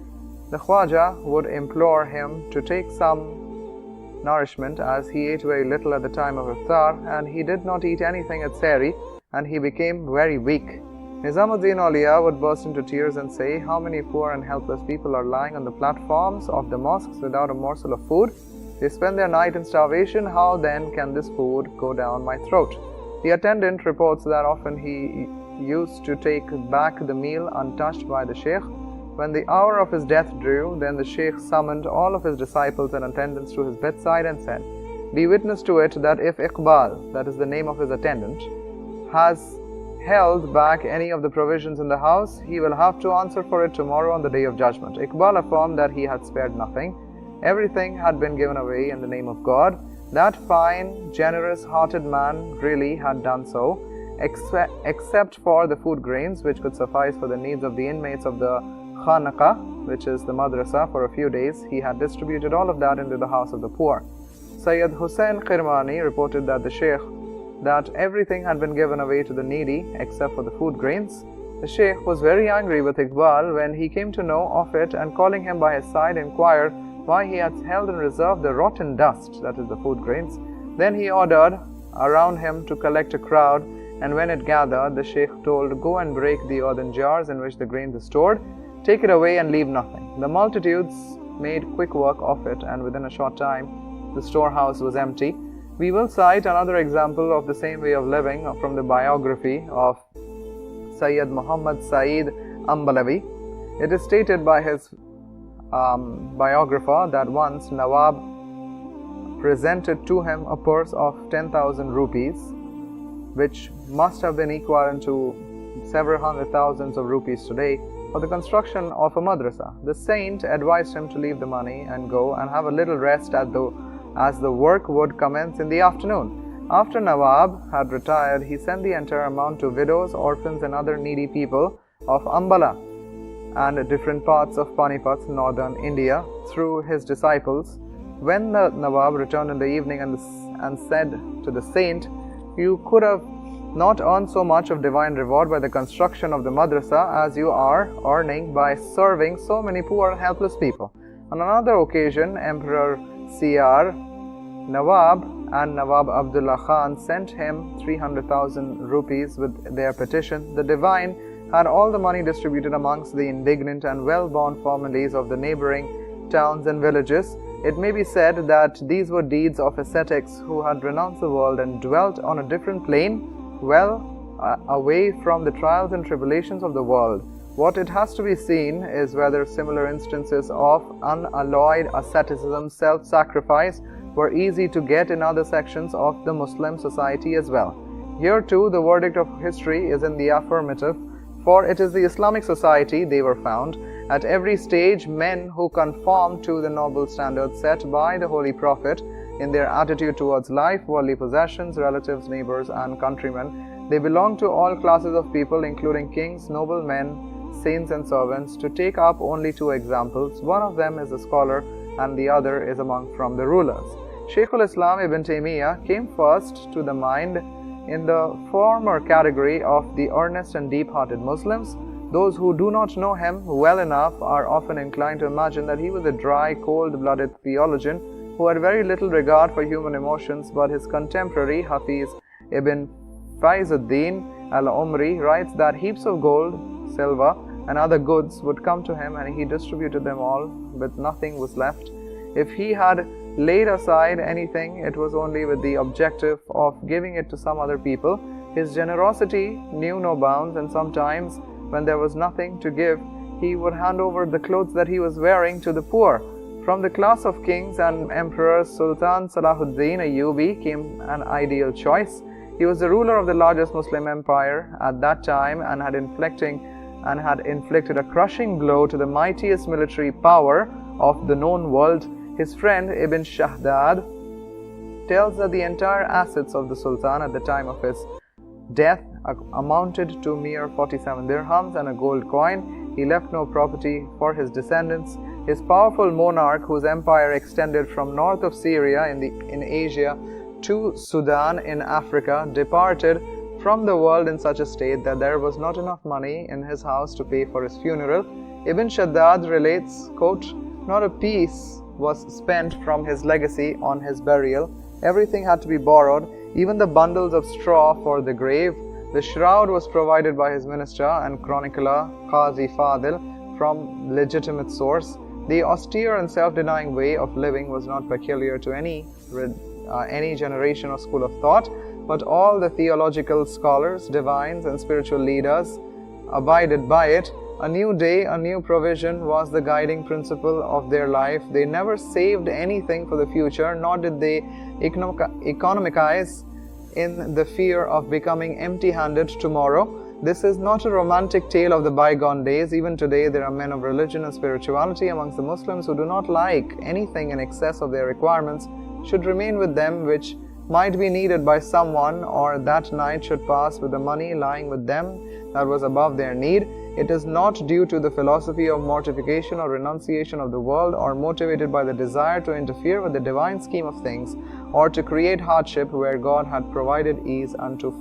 The Khwaja would implore him to take some nourishment, as he ate very little at the time of iftar, and he did not eat anything at sahri, and he became very weak. Nizamuddin Auliya would burst into tears and say, how many poor and helpless people are lying on the platforms of the mosques without a morsel of food? They spend their night in starvation. How then can this food go down my throat? The attendant reports that often he used to take back the meal untouched by the Shaykh. When the hour of his death drew, then the Shaykh summoned all of his disciples and attendants to his bedside and said, be witness to it that if Iqbal, that is the name of his attendant, has held back any of the provisions in the house, he will have to answer for it tomorrow on the day of judgment. Iqbal affirmed that he had spared nothing. Everything had been given away in the name of God. That fine, generous-hearted man really had done so, except for the food grains which could suffice for the needs of the inmates of the Khanaqah, which is the madrasa, for a few days. He had distributed all of that into the house of the poor. Syed Hussain Khirmani reported that the Shaykh that everything had been given away to the needy except for the food grains. The Shaykh was very angry with Iqbal when he came to know of it, and calling him by his side inquired why he had held in reserve the rotten dust, that is the food grains. Then he ordered around him to collect a crowd, and when it gathered, the Shaykh told, go and break the earthen jars in which the grains are stored, take it away and leave nothing. The multitudes made quick work of it, and within a short time the storehouse was empty. We will cite another example of the same way of living from the biography of Sayyid Muhammad Saeed Ambalawi. It is stated by his biographer that once Nawab presented to him a purse of 10,000 rupees, which must have been equivalent to several hundred thousands of rupees today, for the construction of a madrasa. The saint advised him to leave the money and go and have a little rest as the work would commence in the afternoon. After Nawab had retired, he sent the entire amount to widows, orphans and other needy people of Ambala and different parts of Panipat, northern India, through his disciples. When the Nawab returned in the evening and said to the saint, you could have not earned so much of divine reward by the construction of the madrasa as you are earning by serving so many poor and helpless people. On another occasion, Emperor Siyar Nawab and Nawab Abdullah Khan sent him 300,000 rupees with their petition. The divine had all the money distributed amongst the indigent and well-born families of the neighboring towns and villages. It may be said that these were deeds of ascetics who had renounced the world and dwelt on a different plane, well away from the trials and tribulations of the world. What it has to be seen is whether similar instances of unalloyed asceticism, self-sacrifice, were easy to get in other sections of the Muslim society as well. Here too, the verdict of history is in the affirmative, for it is the Islamic society they were found. At every stage, men who conform to the noble standards set by the Holy Prophet in their attitude towards life, worldly possessions, relatives, neighbors, and countrymen. They belong to all classes of people, including kings, noble men, saints and servants. To take up only two examples, one of them is a scholar and the other is a monk from the rulers. Shaykhul Islam Ibn Taymiyyah came first to the mind in the former category of the earnest and deep-hearted Muslims. Those who do not know him well enough are often inclined to imagine that he was a dry, cold-blooded theologian who had very little regard for human emotions, but his contemporary Hafiz Ibn Faizuddin al-Umri writes that heaps of gold, silver and other goods would come to him, and he distributed them all, but nothing was left. If he had laid aside anything, it was only with the objective of giving it to some other people. His generosity knew no bounds, and sometimes, when there was nothing to give, he would hand over the clothes that he was wearing to the poor. From the class of kings and emperors, Sultan Salahuddin Ayyubi came an ideal choice. He was the ruler of the largest Muslim empire at that time and had inflicted a crushing blow to the mightiest military power of the known world. His friend Ibn Shahdad tells that the entire assets of the Sultan at the time of his death amounted to mere 47 dirhams and a gold coin. He left no property for his descendants. His powerful monarch, whose empire extended from north of Syria in Asia to Sudan in Africa, departed from the world in such a state that there was not enough money in his house to pay for his funeral. Ibn Shaddad relates, quote, "Not a piece was spent from his legacy on his burial. Everything had to be borrowed, even the bundles of straw for the grave. The shroud was provided by his minister and chronicler Qazi Fadil from legitimate source. The austere and self-denying way of living was not peculiar to any generation or school of thought, but all the theological scholars, divines, and spiritual leaders abided by it. A new day, a new provision was the guiding principle of their life. They never saved anything for the future, nor did they economize in the fear of becoming empty-handed tomorrow. This is not a romantic tale of the bygone days. Even today, there are men of religion and spirituality amongst the Muslims who do not like anything in excess of their requirements should remain with them which might be needed by someone, or that night should pass with the money lying with them that was above their need. It is not due to the philosophy of mortification or renunciation of the world, or motivated by the desire to interfere with the divine scheme of things, or to create hardship where God had provided ease, and to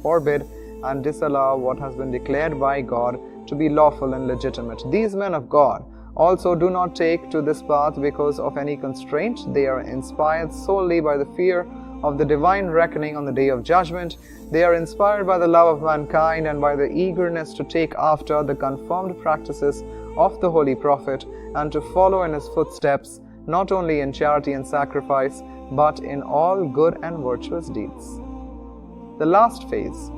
forbid and disallow what has been declared by God to be lawful and legitimate. These men of God also do not take to this path because of any constraint. They are inspired solely by the fear of the divine reckoning on the day of judgment. They are inspired by the love of mankind and by the eagerness to take after the confirmed practices of the Holy Prophet and to follow in his footsteps, not only in charity and sacrifice, but in all good and virtuous deeds. The last phase.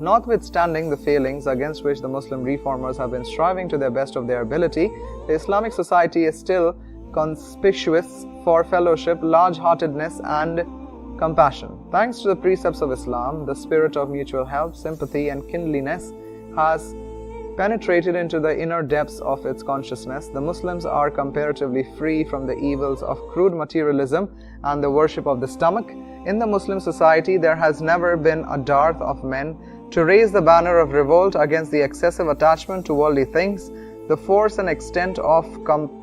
Notwithstanding the failings against which the Muslim reformers have been striving to the best of their ability, the Islamic society is still conspicuous for fellowship, large-heartedness, and compassion. Thanks to the precepts of Islam, the spirit of mutual help, sympathy, and kindliness has penetrated into the inner depths of its consciousness. The Muslims are comparatively free from the evils of crude materialism and the worship of the stomach. In the Muslim society, there has never been a dearth of men to raise the banner of revolt against the excessive attachment to worldly things. The force and extent of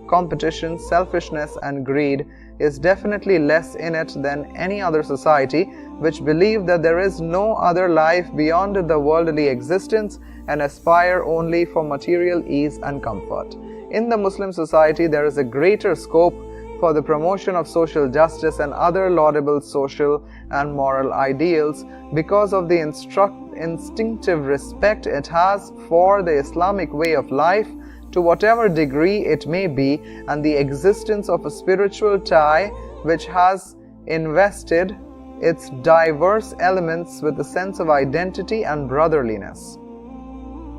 competition, selfishness, and greed is definitely less in it than any other society which believe that there is no other life beyond the worldly existence and aspire only for material ease and comfort. In the Muslim society, there is a greater scope for the promotion of social justice and other laudable social and moral ideals because of the instinctive respect it has for the Islamic way of life, to whatever degree it may be, and the existence of a spiritual tie which has invested its diverse elements with a sense of identity and brotherliness.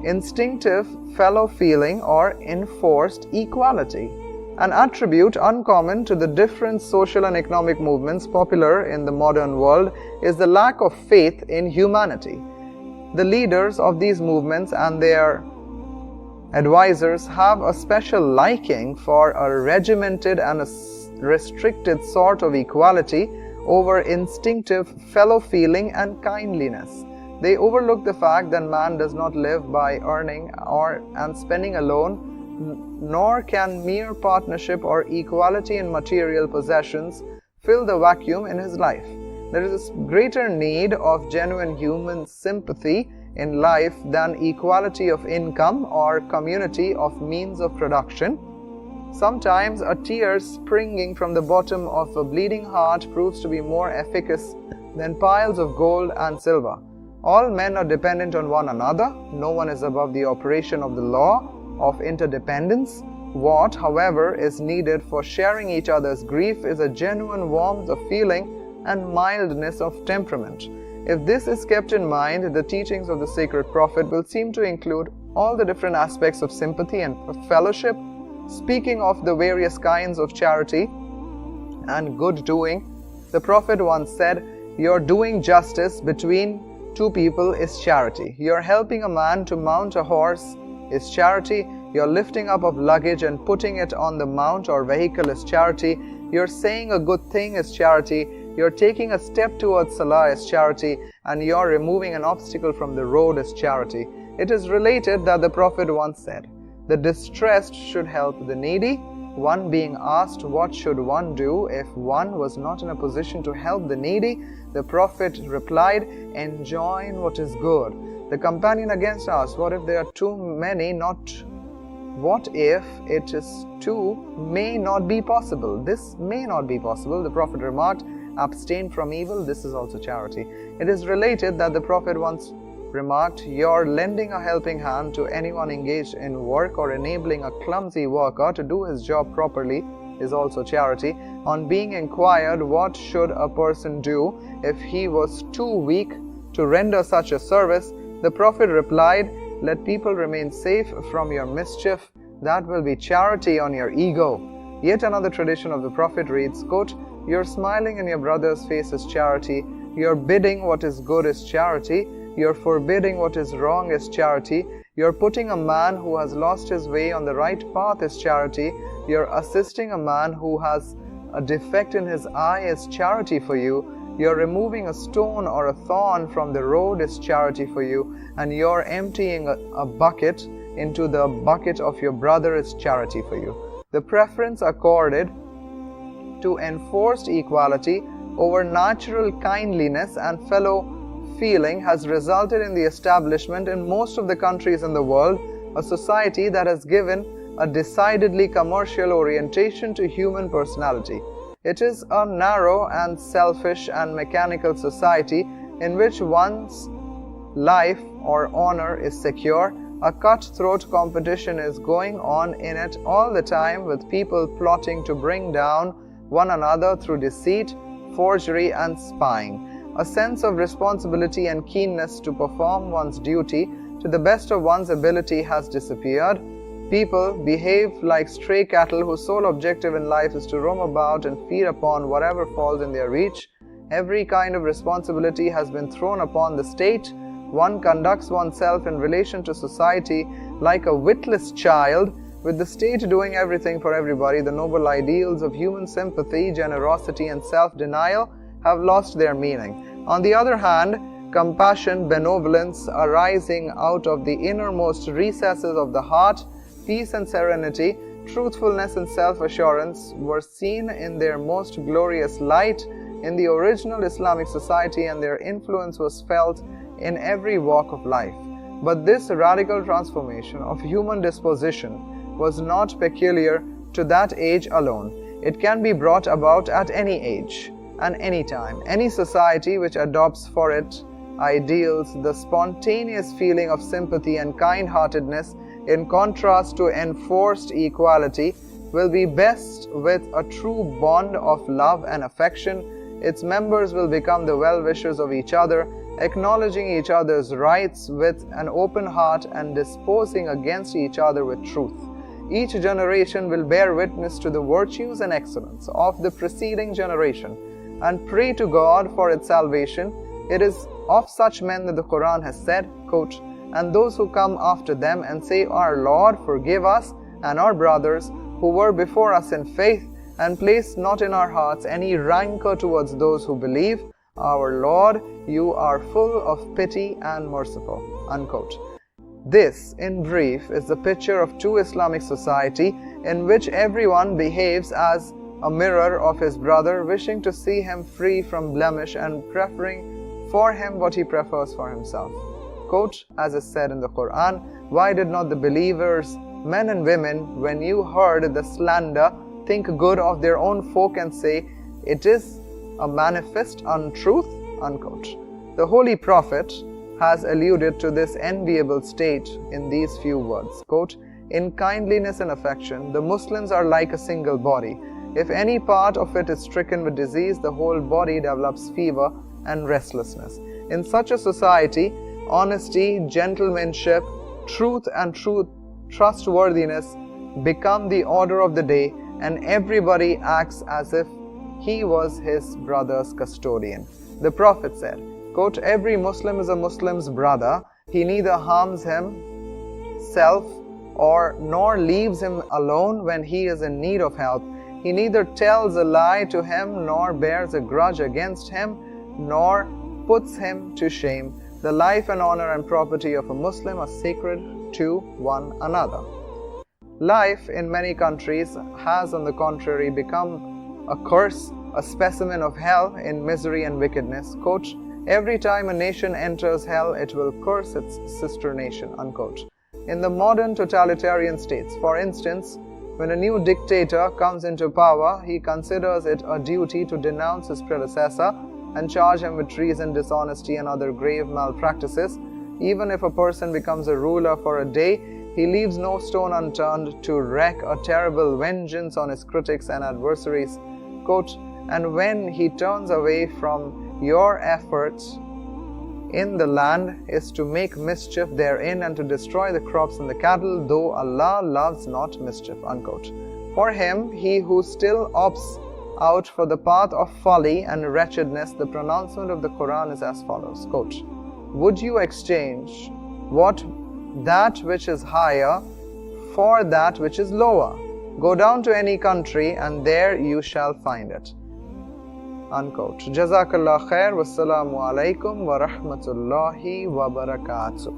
Instinctive fellow-feeling or enforced equality. An attribute uncommon to the different social and economic movements popular in the modern world is the lack of faith in humanity. The leaders of these movements and their advisors have a special liking for a regimented and a restricted sort of equality over instinctive fellow-feeling and kindliness. They overlook the fact that man does not live by earning and spending alone, nor can mere partnership or equality in material possessions fill the vacuum in his life. There is a greater need of genuine human sympathy in life than equality of income or community of means of production. Sometimes a tear springing from the bottom of a bleeding heart proves to be more efficacious than piles of gold and silver. All men are dependent on one another. No one is above the operation of the law of interdependence. What, however, is needed for sharing each other's grief is a genuine warmth of feeling and mildness of temperament. If this is kept in mind, the teachings of the sacred prophet will seem to include all the different aspects of sympathy and fellowship. Speaking of the various kinds of charity and good doing, the prophet once said, "Your doing justice between two people is charity. Your helping a man to mount a horse is charity. Your lifting up of luggage and putting it on the mount or vehicle is charity. Your saying a good thing is charity. Your taking a step towards salah is charity. And your removing an obstacle from the road is charity." It is related that the prophet once said, "The distressed should help the needy." One being asked what should one do if one was not in a position to help the needy, the prophet replied, "Enjoin what is good." The companion again asked, "What if there are too many? What if it is too may not be possible?" This may not be possible. The prophet remarked, "Abstain from evil. This is also charity." It is related that the prophet once remarked, "Your lending a helping hand to anyone engaged in work or enabling a clumsy worker to do his job properly is also charity." On being inquired what should a person do if he was too weak to render such a service, the prophet replied, "Let people remain safe from your mischief. That will be charity on your ego." Yet another tradition of the prophet reads, quote, "Your smiling in your brother's face is charity. Your bidding what is good is charity. Your forbidding what is wrong is charity. Your putting a man who has lost his way on the right path is charity. Your assisting a man who has a defect in his eye is charity for you. Your removing a stone or a thorn from the road is charity for you. And your emptying a bucket into the bucket of your brother is charity for you." The preference accorded to enforced equality over natural kindliness and fellow feeling has resulted in the establishment in most of the countries in the world a society that has given a decidedly commercial orientation to human personality. It is a narrow and selfish and mechanical society in which one's life or honor is secure. A cutthroat competition is going on in it all the time, with people plotting to bring down one another through deceit, forgery and spying. A sense of responsibility and keenness to perform one's duty to the best of one's ability has disappeared. People behave like stray cattle whose sole objective in life is to roam about and feed upon whatever falls in their reach. Every kind of responsibility has been thrown upon the state. One conducts oneself in relation to society like a witless child, with the state doing everything for everybody. The noble ideals of human sympathy, generosity and self-denial have lost their meaning. On the other hand, compassion, benevolence arising out of the innermost recesses of the heart, peace and serenity, truthfulness and self-assurance were seen in their most glorious light in the original Islamic society, and their influence was felt in every walk of life. But this radical transformation of human disposition was not peculiar to that age alone. It can be brought about at any age and any time. Any society which adopts for its ideals the spontaneous feeling of sympathy and kind-heartedness in contrast to enforced equality will be best with a true bond of love and affection. Its members will become the well-wishers of each other, acknowledging each other's rights with an open heart and disposing against each other with truth. Each generation will bear witness to the virtues and excellence of the preceding generation and pray to God for its salvation. It is of such men that the Quran has said, quote, "And those who come after them and say, Our Lord, forgive us and our brothers who were before us in faith, and place not in our hearts any rancor towards those who believe. Our Lord, you are full of pity and merciful." Unquote. This, in brief, is the picture of true Islamic society, in which everyone behaves as a mirror of his brother, wishing to see him free from blemish and preferring for him what he prefers for himself. Quote, as is said in the Quran, "Why did not the believers, men and women, when you heard the slander, think good of their own folk and say, it is a manifest untruth?" Unquote. The Holy Prophet has alluded to this enviable state in these few words, quote, "In kindliness and affection, the Muslims are like a single body. If any part of it is stricken with disease, the whole body develops fever and restlessness. In such a society, honesty, gentlemanship, truth and trustworthiness become the order of the day, and everybody acts as if he was his brother's custodian. The Prophet said, quote, "Every Muslim is a Muslim's brother. He neither harms himself nor leaves him alone when he is in need of help. He neither tells a lie to him, nor bears a grudge against him, nor puts him to shame. The life and honor and property of a Muslim are sacred to one another." Life in many countries has, on the contrary, become a curse, a specimen of hell in misery and wickedness. Quote, "Every time a nation enters hell, it will curse its sister nation." Unquote. In the modern totalitarian states, for instance, when a new dictator comes into power, he considers it a duty to denounce his predecessor and charge him with treason, dishonesty, and other grave malpractices. Even if a person becomes a ruler for a day, he leaves no stone unturned to wreak a terrible vengeance on his critics and adversaries. Quote, "And when he turns away from your efforts in the land is to make mischief therein and to destroy the crops and the cattle, though Allah loves not mischief." Unquote. For him, he who still opts out for the path of folly and wretchedness, the pronouncement of the Quran is as follows, quote, "Would you exchange that which is higher for that which is lower? Go down to any country and there you shall find it." Unquote. Jazakallah khair. Wassalamu alaikum wa rahmatullahi wa barakatuh.